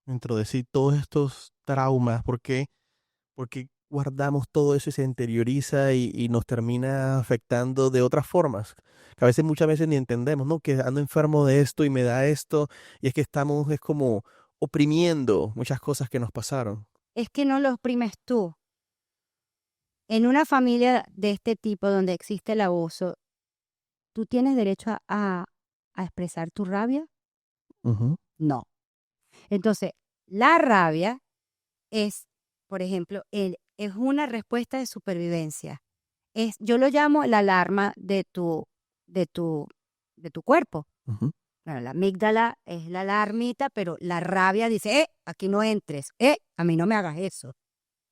Speaker 2: dentro de sí todos estos traumas? ¿Por qué guardamos todo eso y se interioriza y nos termina afectando de otras formas? Que a veces, muchas veces ni entendemos, ¿no? Que ando enfermo de esto y me da esto, y es que estamos, es como oprimiendo muchas cosas que nos pasaron.
Speaker 1: Es que no lo oprimes tú. En una familia de este tipo donde existe el abuso, ¿tú tienes derecho a expresar tu rabia?
Speaker 2: Ujú,
Speaker 1: No. Entonces, la rabia es, por ejemplo, es una respuesta de supervivencia. Yo lo llamo la alarma de tu, de tu cuerpo.
Speaker 2: ujú,
Speaker 1: Bueno, la amígdala es la alarmita, pero la rabia dice, aquí no entres, a mí no me hagas eso.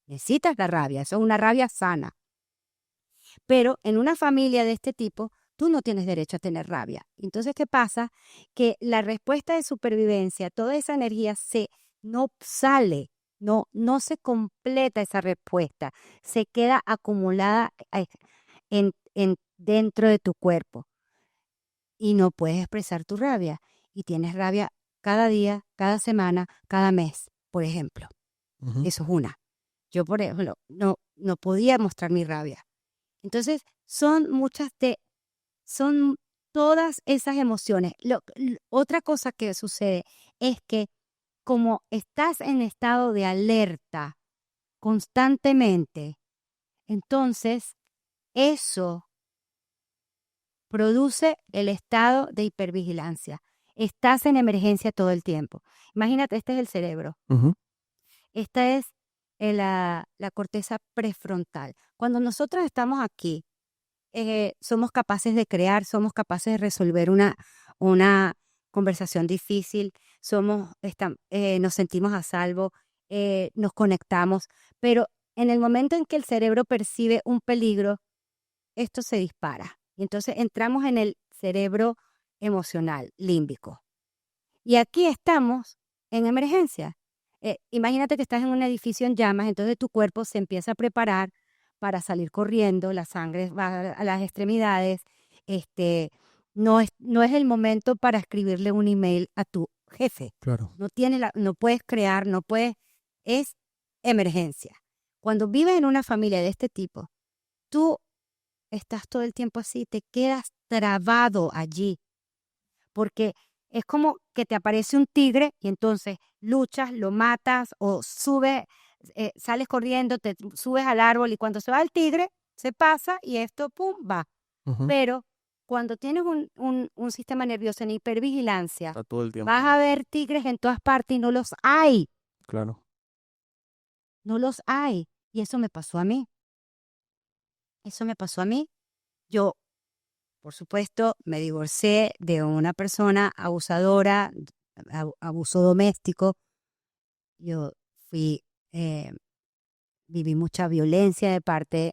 Speaker 1: Necesitas la rabia, eso es una rabia sana. Pero en una familia de este tipo, tú no tienes derecho a tener rabia. Entonces, ¿qué pasa? Que la respuesta de supervivencia, toda esa energía no sale, no se completa esa respuesta, se queda acumulada dentro de tu cuerpo y no puedes expresar tu rabia. Y tienes rabia cada día, cada semana, cada mes, por ejemplo.
Speaker 2: ujú.
Speaker 1: Eso es una. Yo, por ejemplo, no podía mostrar mi rabia. Entonces, son todas esas emociones. Otra cosa que sucede es que como estás en estado de alerta constantemente, entonces eso produce el estado de hipervigilancia. Estás en emergencia todo el tiempo. Imagínate, este es el cerebro.
Speaker 2: Ujú,
Speaker 1: Esta es la corteza prefrontal. Cuando nosotros estamos aquí, somos capaces de crear, somos capaces de resolver una conversación difícil, nos sentimos a salvo, nos conectamos, pero en el momento en que el cerebro percibe un peligro, esto se dispara. Y entonces entramos en el cerebro emocional, límbico. Y aquí estamos en emergencia. Imagínate que estás en un edificio en llamas, entonces tu cuerpo se empieza a preparar para salir corriendo, la sangre va a las extremidades. No es el momento para escribirle un email a tu jefe.
Speaker 2: claro.
Speaker 1: No puedes crear, es emergencia. Cuando vives en una familia de este tipo, tú estás todo el tiempo así, te quedas trabado allí porque es como que te aparece un tigre y entonces luchas, lo matas o sales corriendo, subes al árbol y cuando se va el tigre, se pasa y esto, pum, va.
Speaker 2: Ujú.
Speaker 1: Pero cuando tienes un sistema nervioso en hipervigilancia,
Speaker 2: Está todo el
Speaker 1: vas
Speaker 2: tiempo.
Speaker 1: a ver tigres en todas partes y no los hay,
Speaker 2: Claro.
Speaker 1: no los hay. Y eso me pasó a mí, eso me pasó a mí. Yo, por supuesto, me divorcié de una persona abusadora, abuso doméstico. Yo fui, eh, viví mucha violencia de parte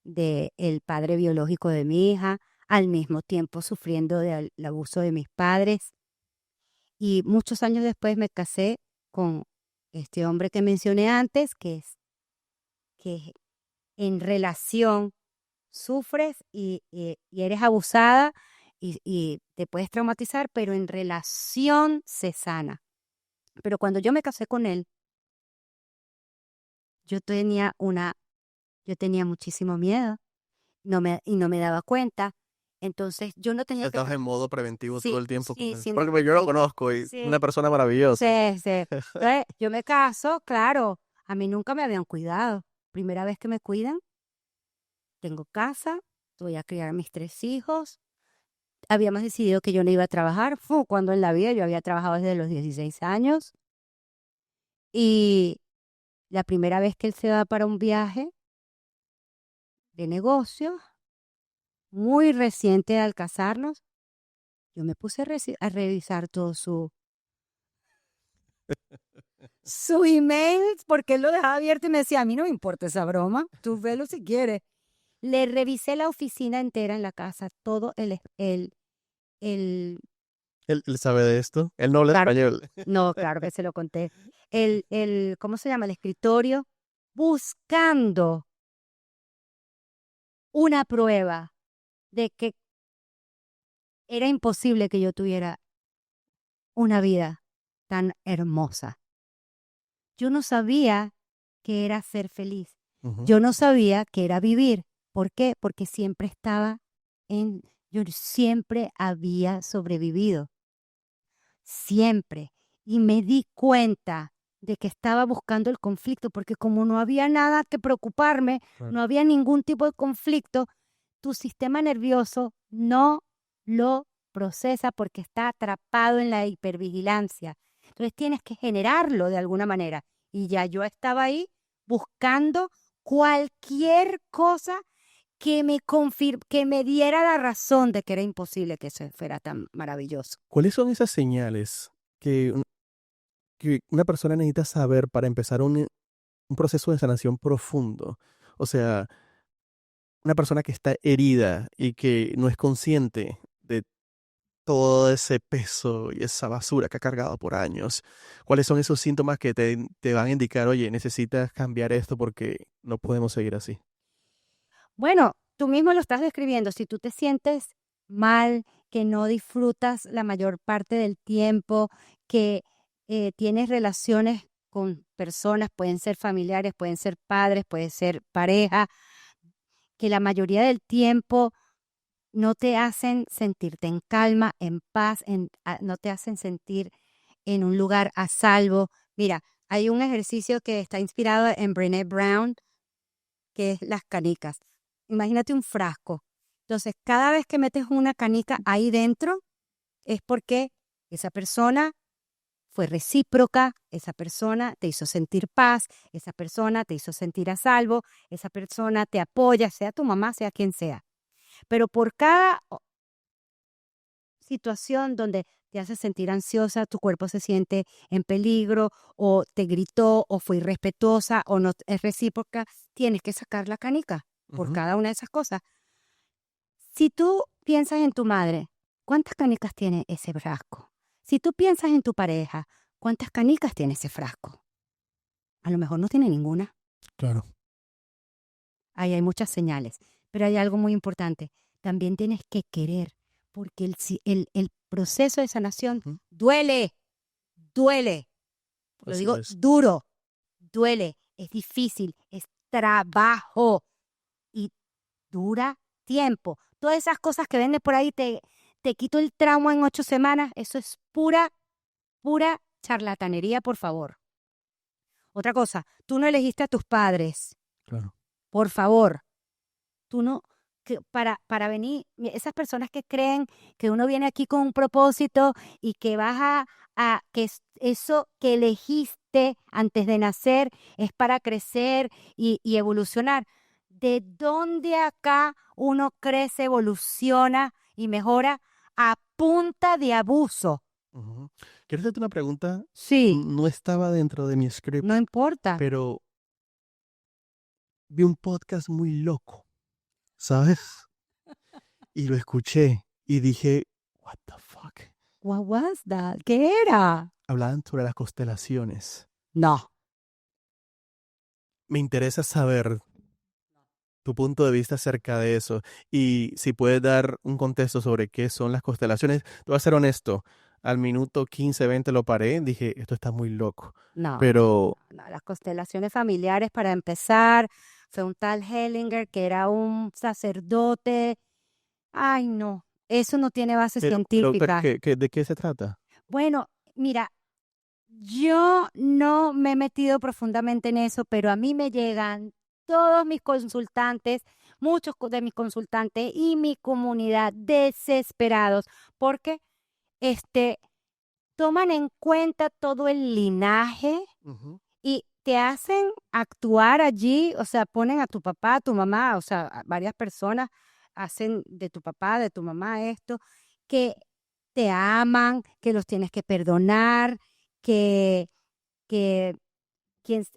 Speaker 1: del padre biológico de mi hija, al mismo tiempo sufriendo del abuso de mis padres. Y muchos años después me casé con este hombre que mencioné antes, que en relación sufres y eres abusada y te puedes traumatizar, pero en relación se sana. Pero cuando yo me casé con él, yo tenía muchísimo miedo y no me daba cuenta. Entonces yo no tenía que...
Speaker 2: Estás en modo preventivo todo
Speaker 1: Sí,
Speaker 2: el tiempo con
Speaker 1: sí,
Speaker 2: él.
Speaker 1: sí,
Speaker 2: Porque yo lo
Speaker 1: sí,
Speaker 2: conozco y
Speaker 1: sí,
Speaker 2: una persona maravillosa.
Speaker 1: sí, sí. Entonces, yo me caso, claro, a mí nunca me habían cuidado. Primera vez que me cuidan, tengo casa, voy a criar a mis 3 hijos. Habíamos decidido que yo no iba a trabajar, cuando en la vida yo había trabajado desde los 16 años. Y la primera vez que él se va para un viaje de negocio, muy reciente al casarnos, yo me puse a revisar todo su email, porque él lo dejaba abierto y me decía, a mí no me importa esa broma, tú velo si quieres. Le revisé la oficina entera en la casa, todo el
Speaker 2: Él sabe de esto. Él no habla
Speaker 1: claro,
Speaker 2: español.
Speaker 1: no, claro que se lo conté, ¿cómo se llama? El escritorio, buscando una prueba de que era imposible que yo tuviera una vida tan hermosa. Yo no sabía que era ser feliz.
Speaker 2: Ujú.
Speaker 1: Yo no sabía que era vivir. ¿Por qué? Porque yo siempre había sobrevivido. Siempre. Y me di cuenta de que estaba buscando el conflicto, porque como no había nada que preocuparme,
Speaker 2: Claro.
Speaker 1: no había ningún tipo de conflicto, tu sistema nervioso no lo procesa porque está atrapado en la hipervigilancia. Entonces tienes que generarlo de alguna manera. Y ya yo estaba ahí buscando cualquier cosa que que me diera la razón de que era imposible que eso fuera tan maravilloso.
Speaker 2: ¿Cuáles son esas señales que una persona necesita saber para empezar un proceso de sanación profundo? O sea, una persona que está herida y que no es consciente de todo ese peso y esa basura que ha cargado por años. ¿Cuáles son esos síntomas que te van a indicar, oye, necesitas cambiar esto porque no podemos seguir así?
Speaker 1: Bueno, tú mismo lo estás describiendo. Si tú te sientes mal, que no disfrutas la mayor parte del tiempo, que tienes relaciones con personas, pueden ser familiares, pueden ser padres, pueden ser pareja, que la mayoría del tiempo no te hacen sentirte en calma, en paz, no te hacen sentir en un lugar a salvo. Mira, hay un ejercicio que está inspirado en Brené Brown, que es las canicas. Imagínate un frasco. Entonces, cada vez que metes una canica ahí dentro, es porque esa persona fue recíproca, esa persona te hizo sentir paz, esa persona te hizo sentir a salvo, esa persona te apoya, sea tu mamá, sea quien sea. Pero por cada situación donde te hace sentir ansiosa, tu cuerpo se siente en peligro, o te gritó, o fue irrespetuosa, o no es recíproca, tienes que sacar la canica por
Speaker 2: Ujú.
Speaker 1: cada una de esas cosas. Si tú piensas en tu madre, ¿cuántas canicas tiene ese frasco? Si tú piensas en tu pareja, ¿cuántas canicas tiene ese frasco? A lo mejor no tiene ninguna.
Speaker 2: Claro.
Speaker 1: Ahí hay muchas señales. Pero hay algo muy importante. También tienes que querer, porque el proceso de sanación
Speaker 2: Ujú.
Speaker 1: duele, duele. Lo
Speaker 2: Así
Speaker 1: digo
Speaker 2: es.
Speaker 1: duro, duele, es difícil, es trabajo y dura tiempo. Todas esas cosas que vendes por ahí, te quito el trauma en 8 semanas, eso es pura charlatanería, por favor. Otra cosa, tú no elegiste a tus padres,
Speaker 2: Claro.
Speaker 1: por favor. Tú no, para venir, esas personas que creen que uno viene aquí con un propósito y que vas que eso que elegiste antes de nacer es para crecer y evolucionar. ¿De dónde acá uno crece, evoluciona y mejora a punta de abuso?
Speaker 2: Ujú. Quiero hacerte una pregunta.
Speaker 1: Sí,
Speaker 2: No estaba dentro de mi script,
Speaker 1: no importa.
Speaker 2: pero vi un podcast muy loco, ¿sabes? Y lo escuché y dije, what the fuck.
Speaker 1: What was that? ¿Qué era?
Speaker 2: Hablaban sobre las constelaciones.
Speaker 1: No.
Speaker 2: Me interesa saber tu punto de vista acerca de eso. Y si puedes dar un contexto sobre qué son las constelaciones. Te voy a ser honesto, al minuto 15, 20 lo paré, dije, esto está muy loco.
Speaker 1: No,
Speaker 2: Pero,
Speaker 1: no, las constelaciones familiares para empezar, fue un tal Hellinger que era un sacerdote. Ay, no, eso no tiene base
Speaker 2: pero
Speaker 1: científica.
Speaker 2: ¿de qué se trata?
Speaker 1: Bueno, mira, yo no me he metido profundamente en eso, pero a mí me llegan todos mis consultantes, de mis consultantes y mi comunidad desesperados porque este, toman en cuenta todo el linaje
Speaker 2: Ujú.
Speaker 1: y te hacen actuar allí, o sea, ponen a tu papá, a tu mamá, o sea, a varias personas hacen de tu papá, de tu mamá esto, que te aman, que los tienes que perdonar, que, que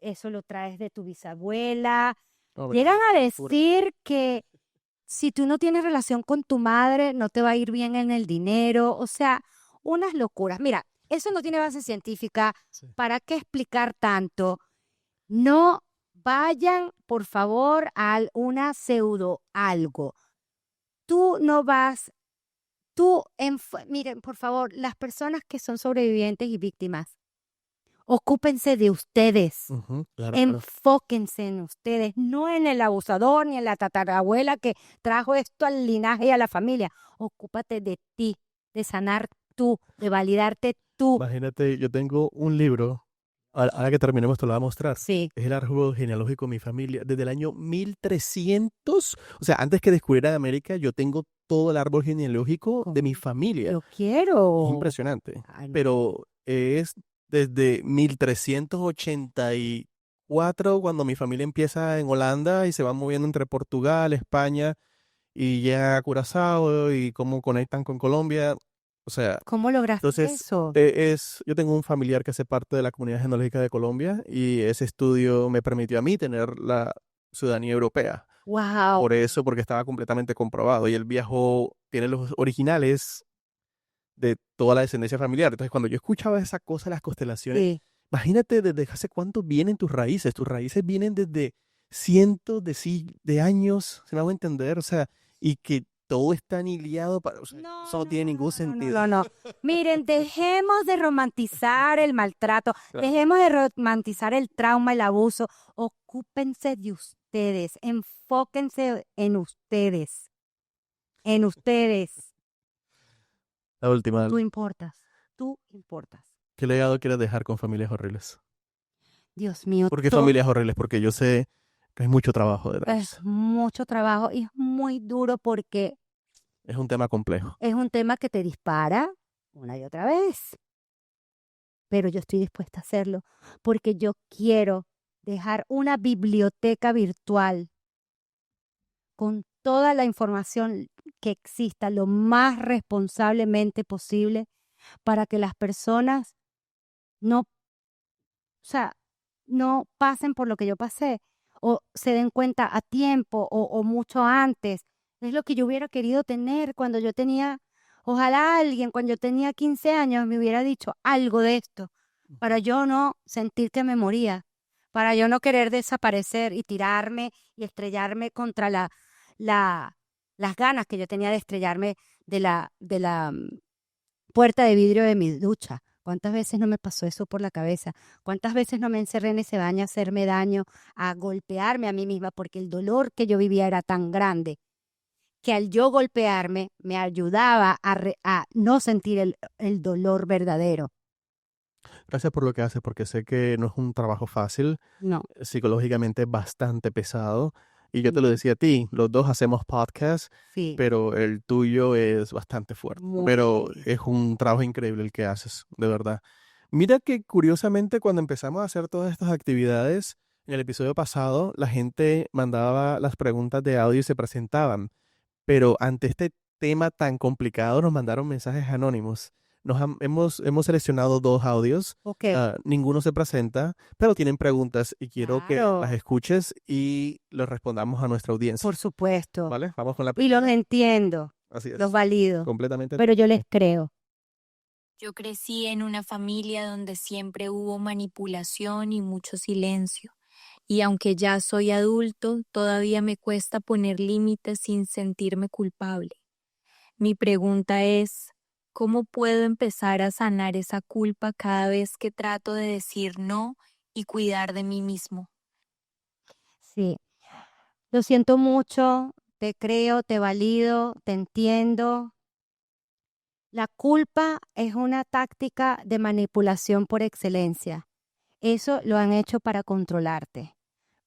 Speaker 1: eso lo traes de tu bisabuela.
Speaker 2: No,
Speaker 1: Llegan a
Speaker 2: pura.
Speaker 1: decir que si tú no tienes relación con tu madre, no te va a ir bien en el dinero, o sea, unas locuras. Mira, eso no tiene base científica.
Speaker 2: Sí.
Speaker 1: ¿Para qué explicar tanto? No vayan, por favor, a una pseudo algo. Tú no vas, miren, por favor, las personas que son sobrevivientes y víctimas, ocúpense de ustedes.
Speaker 2: Ujú, claro, claro.
Speaker 1: Enfóquense en ustedes, no en el abusador ni en la tatarabuela que trajo esto al linaje y a la familia. Ocúpate de ti, de sanar tú, de validarte tú.
Speaker 2: Imagínate, yo tengo un libro, ahora que terminemos te lo voy a mostrar.
Speaker 1: Sí.
Speaker 2: Es el árbol genealógico de mi familia. Desde el año 1300, o sea, antes que descubriera América, yo tengo todo el árbol genealógico de mi familia.
Speaker 1: Yo
Speaker 2: Es
Speaker 1: quiero.
Speaker 2: impresionante.
Speaker 1: Ay, no.
Speaker 2: Pero es desde 1384, cuando mi familia empieza en Holanda y se va moviendo entre Portugal, España y llega a Curazao y cómo conectan con Colombia. O sea,
Speaker 1: ¿Cómo lograste
Speaker 2: entonces,
Speaker 1: eso?
Speaker 2: yo tengo un familiar que hace parte de la comunidad genealógica de Colombia y ese estudio me permitió a mí tener la ciudadanía europea.
Speaker 1: Wow.
Speaker 2: Por eso, porque estaba completamente comprobado. Y él viajó, tiene los originales de toda la descendencia familiar. Entonces, cuando yo escuchaba esa cosa, las constelaciones,
Speaker 1: Sí.
Speaker 2: imagínate desde hace cuánto vienen tus raíces. Tus raíces vienen desde cientos de años, se me hago entender, o sea, y que todo está aniliado para, o sea, eso no tiene ningún sentido.
Speaker 1: No. Miren, dejemos de romantizar el maltrato,
Speaker 2: Claro.
Speaker 1: dejemos de romantizar el trauma, el abuso. Ocúpense de ustedes, enfóquense en ustedes, en ustedes.
Speaker 2: La última,
Speaker 1: Tú importas, tú importas.
Speaker 2: ¿qué legado quieres dejar con familias horribles?
Speaker 1: Dios mío,
Speaker 2: ¿Por qué familias horribles? Porque yo sé que hay mucho trabajo
Speaker 1: es
Speaker 2: detrás.
Speaker 1: mucho trabajo y es muy duro porque
Speaker 2: Es un tema complejo.
Speaker 1: es un tema que te dispara una y otra vez. Pero yo estoy dispuesta a hacerlo porque yo quiero dejar una biblioteca virtual con toda la información que exista lo más responsablemente posible para que las personas no, o sea, no pasen por lo que yo pasé o se den cuenta a tiempo o mucho antes. Es lo que yo hubiera querido tener cuando yo tenía, ojalá alguien cuando yo tenía 15 años me hubiera dicho algo de esto para yo no sentir que me moría, para yo no querer desaparecer y tirarme y estrellarme contra la, las ganas que yo tenía de estrellarme de la puerta de vidrio de mi ducha. ¿Cuántas veces no me pasó eso por la cabeza? ¿Cuántas veces no me encerré en ese baño a hacerme daño, a golpearme a mí misma? Porque el dolor que yo vivía era tan grande que al yo golpearme me ayudaba a no sentir el dolor verdadero.
Speaker 2: Gracias por lo que haces, porque sé que no es un trabajo fácil,
Speaker 1: No.
Speaker 2: psicológicamente bastante pesado. Y yo te lo
Speaker 1: Sí,
Speaker 2: decía a ti, los dos hacemos podcasts,
Speaker 1: sí,
Speaker 2: pero el tuyo es bastante fuerte.
Speaker 1: muy
Speaker 2: Pero
Speaker 1: difícil.
Speaker 2: es un trabajo increíble el que haces, de verdad. Mira que curiosamente cuando empezamos a hacer todas estas actividades, en el episodio pasado, la gente mandaba las preguntas de audio y se presentaban. Pero ante este tema tan complicado nos mandaron mensajes anónimos. Hemos seleccionado 2 audios,
Speaker 1: Ok,
Speaker 2: ninguno se presenta, pero tienen preguntas y quiero que las
Speaker 1: claro,
Speaker 2: escuches y les respondamos a nuestra
Speaker 1: por
Speaker 2: audiencia,
Speaker 1: supuesto.
Speaker 2: ¿vale? Vamos con la
Speaker 1: Y los
Speaker 2: primera.
Speaker 1: entiendo,
Speaker 2: Así
Speaker 1: los
Speaker 2: es,
Speaker 1: valido,
Speaker 2: completamente.
Speaker 1: pero yo les creo.
Speaker 3: Yo crecí en una familia donde siempre hubo manipulación y mucho silencio. Y aunque ya soy adulto, todavía me cuesta poner límites sin sentirme culpable. Mi pregunta es, ¿cómo puedo empezar a sanar esa culpa cada vez que trato de decir no y cuidar de mí mismo?
Speaker 1: Sí, lo siento mucho, te creo, te valido, te entiendo. La culpa es una táctica de manipulación por excelencia. Eso lo han hecho para controlarte,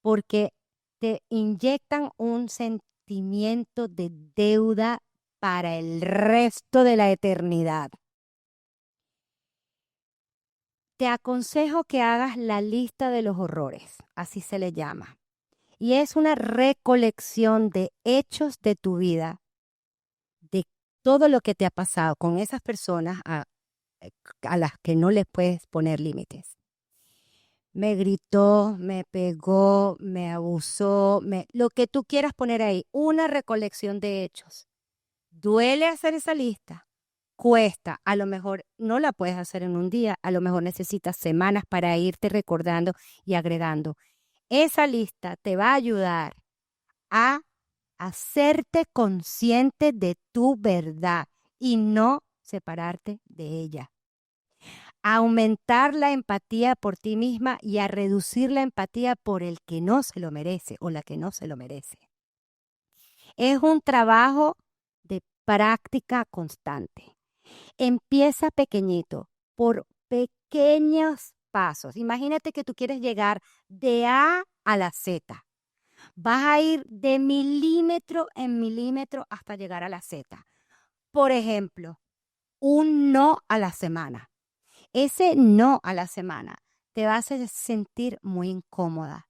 Speaker 1: porque te inyectan un sentimiento de deuda para el resto de la eternidad. Te aconsejo que hagas la lista de los horrores, así se le llama. Y es una recolección de hechos de tu vida, de todo lo que te ha pasado con esas personas a las que no les puedes poner límites. Me gritó, me pegó, me abusó, lo que tú quieras poner ahí, una recolección de hechos. Duele hacer esa lista, cuesta, a lo mejor no la puedes hacer en un día, a lo mejor necesitas semanas para irte recordando y agregando. Esa lista te va a ayudar a hacerte consciente de tu verdad y no separarte de ella. A aumentar la empatía por ti misma y a reducir la empatía por el que no se lo merece o la que no se lo merece. Es un trabajo de práctica constante. Empieza pequeñito, por pequeños pasos. Imagínate que tú quieres llegar de A la Z. Vas a ir de milímetro en milímetro hasta llegar a la Z. Por ejemplo, un no a la semana. Ese no a la semana te va a hacer sentir muy incómoda,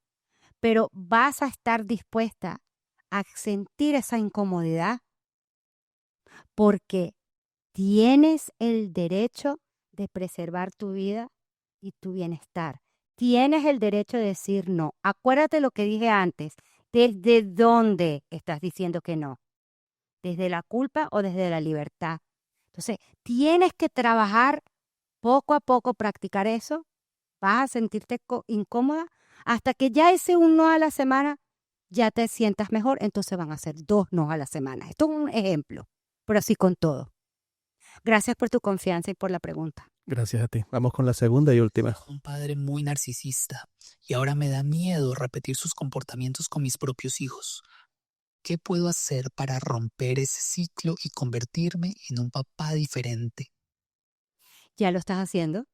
Speaker 1: pero vas a estar dispuesta a sentir esa incomodidad porque tienes el derecho de preservar tu vida y tu bienestar. Tienes el derecho de decir no. Acuérdate lo que dije antes. ¿Desde dónde estás diciendo que no? ¿Desde la culpa o desde la libertad? Entonces, tienes que trabajar poco a poco, practicar eso. Vas a sentirte incómoda hasta que ya ese un no a la semana ya te sientas mejor. Entonces van a ser 2 no a la semana. Esto es un ejemplo, pero así con todo. Gracias por tu confianza y por la pregunta.
Speaker 2: Gracias a ti. Vamos con la segunda y última.
Speaker 4: Un padre muy narcisista y ahora me da miedo repetir sus comportamientos con mis propios hijos. ¿Qué puedo hacer para romper ese ciclo y convertirme en un papá diferente?
Speaker 1: ¿Ya lo estás haciendo?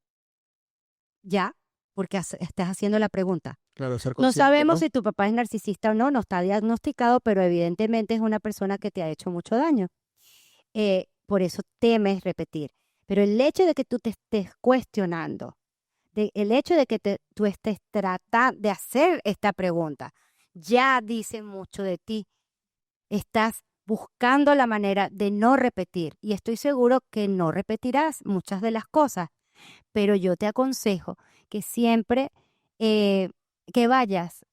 Speaker 1: ¿Ya? Porque estás haciendo la pregunta.
Speaker 2: Claro, ser
Speaker 1: No
Speaker 2: consciente,
Speaker 1: sabemos
Speaker 2: ¿no?
Speaker 1: si tu papá es narcisista o no, no está diagnosticado, pero evidentemente es una persona que te ha hecho mucho daño. Por eso temes repetir. Pero el hecho de que tú te estés cuestionando, el hecho de que tú estés tratando de hacer esta pregunta, ya dice mucho de ti. Estás buscando la manera de no repetir y estoy seguro que no repetirás muchas de las cosas, pero yo te aconsejo que siempre eh, que vayas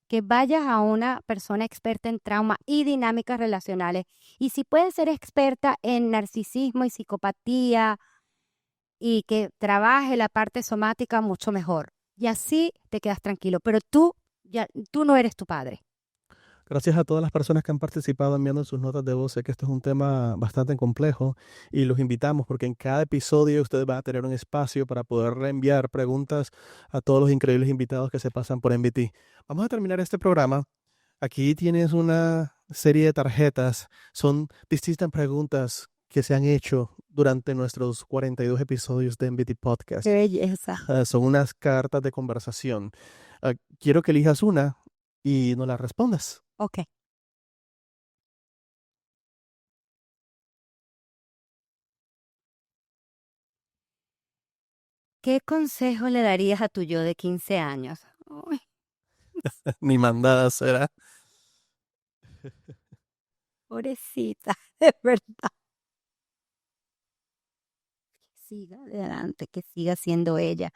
Speaker 1: a una persona experta en trauma y dinámicas relacionales. Y si puedes ser experta en narcisismo y psicopatía y que trabaje la parte somática, mucho mejor. Y así te quedas tranquilo. Pero tú no eres tu padre.
Speaker 2: Gracias a todas las personas que han participado enviando sus notas de voz. Sé que esto es un tema bastante complejo y los invitamos porque en cada episodio ustedes van a tener un espacio para poder reenviar preguntas a todos los increíbles invitados que se pasan por MBT. Vamos a terminar este programa. Aquí tienes una serie de tarjetas. Son distintas preguntas que se han hecho durante nuestros 42 episodios de MBT Podcast.
Speaker 1: Qué belleza.
Speaker 2: Son unas cartas de conversación. Quiero que elijas una y nos la respondas.
Speaker 1: Ok. ¿Qué consejo le darías a tu yo de 15 años? Uy,
Speaker 2: Ni mandada será.
Speaker 1: pobrecita, de verdad. Que siga adelante, que siga siendo ella,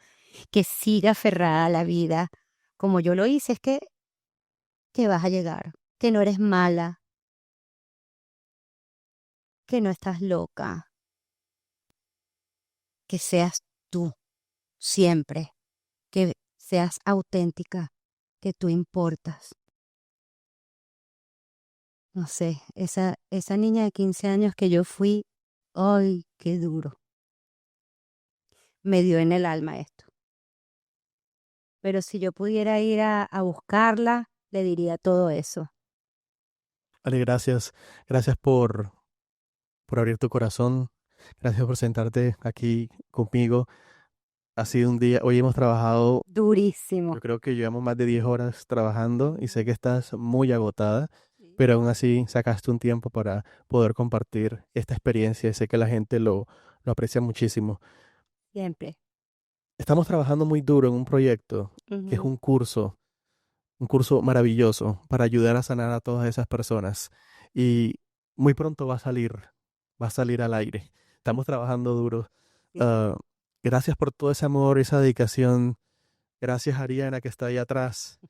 Speaker 1: que siga aferrada a la vida. Como yo lo hice, es que vas a llegar, que no eres mala, que no estás loca, que seas tú siempre, que seas auténtica, que tú importas. No sé, esa niña de 15 años que yo fui, ¡ay, qué duro! Me dio en el alma esto. Pero si yo pudiera ir a buscarla, le diría todo eso.
Speaker 2: Ale, gracias. Gracias por abrir tu corazón. Gracias por sentarte aquí conmigo. Ha sido un día, hoy hemos trabajado,
Speaker 1: Durísimo.
Speaker 2: yo creo que llevamos más de 10 horas trabajando y sé que estás muy agotada, pero aún así sacaste un tiempo para poder compartir esta experiencia y sé que la gente lo aprecia muchísimo.
Speaker 1: Siempre.
Speaker 2: Estamos trabajando muy duro en un proyecto que es
Speaker 1: Ujú.
Speaker 2: un curso maravilloso para ayudar a sanar a todas esas personas y muy pronto va a salir al aire. Estamos trabajando duro.
Speaker 1: Sí.
Speaker 2: Ah, gracias por todo ese amor, esa dedicación. Gracias a Ariana que está ahí atrás.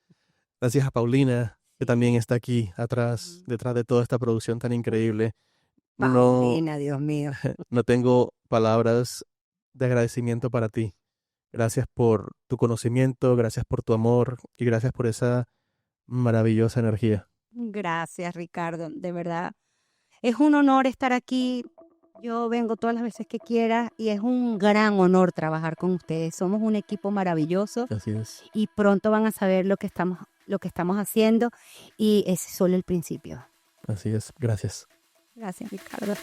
Speaker 2: Gracias a Paulina que también está aquí atrás,
Speaker 1: Ujú.
Speaker 2: detrás de toda esta producción tan increíble. No,
Speaker 1: Paulina, Dios mío.
Speaker 2: no tengo palabras de agradecimiento para ti. Gracias por tu conocimiento, gracias por tu amor y gracias por esa maravillosa energía.
Speaker 1: Gracias, Ricardo. De verdad, es un honor estar aquí. Yo vengo todas las veces que quiera y es un gran honor trabajar con ustedes. Somos un equipo maravilloso
Speaker 2: Así es.
Speaker 1: y pronto van a saber lo que estamos haciendo y ese es solo el principio.
Speaker 2: Así es. Gracias.
Speaker 1: Gracias, Ricardo.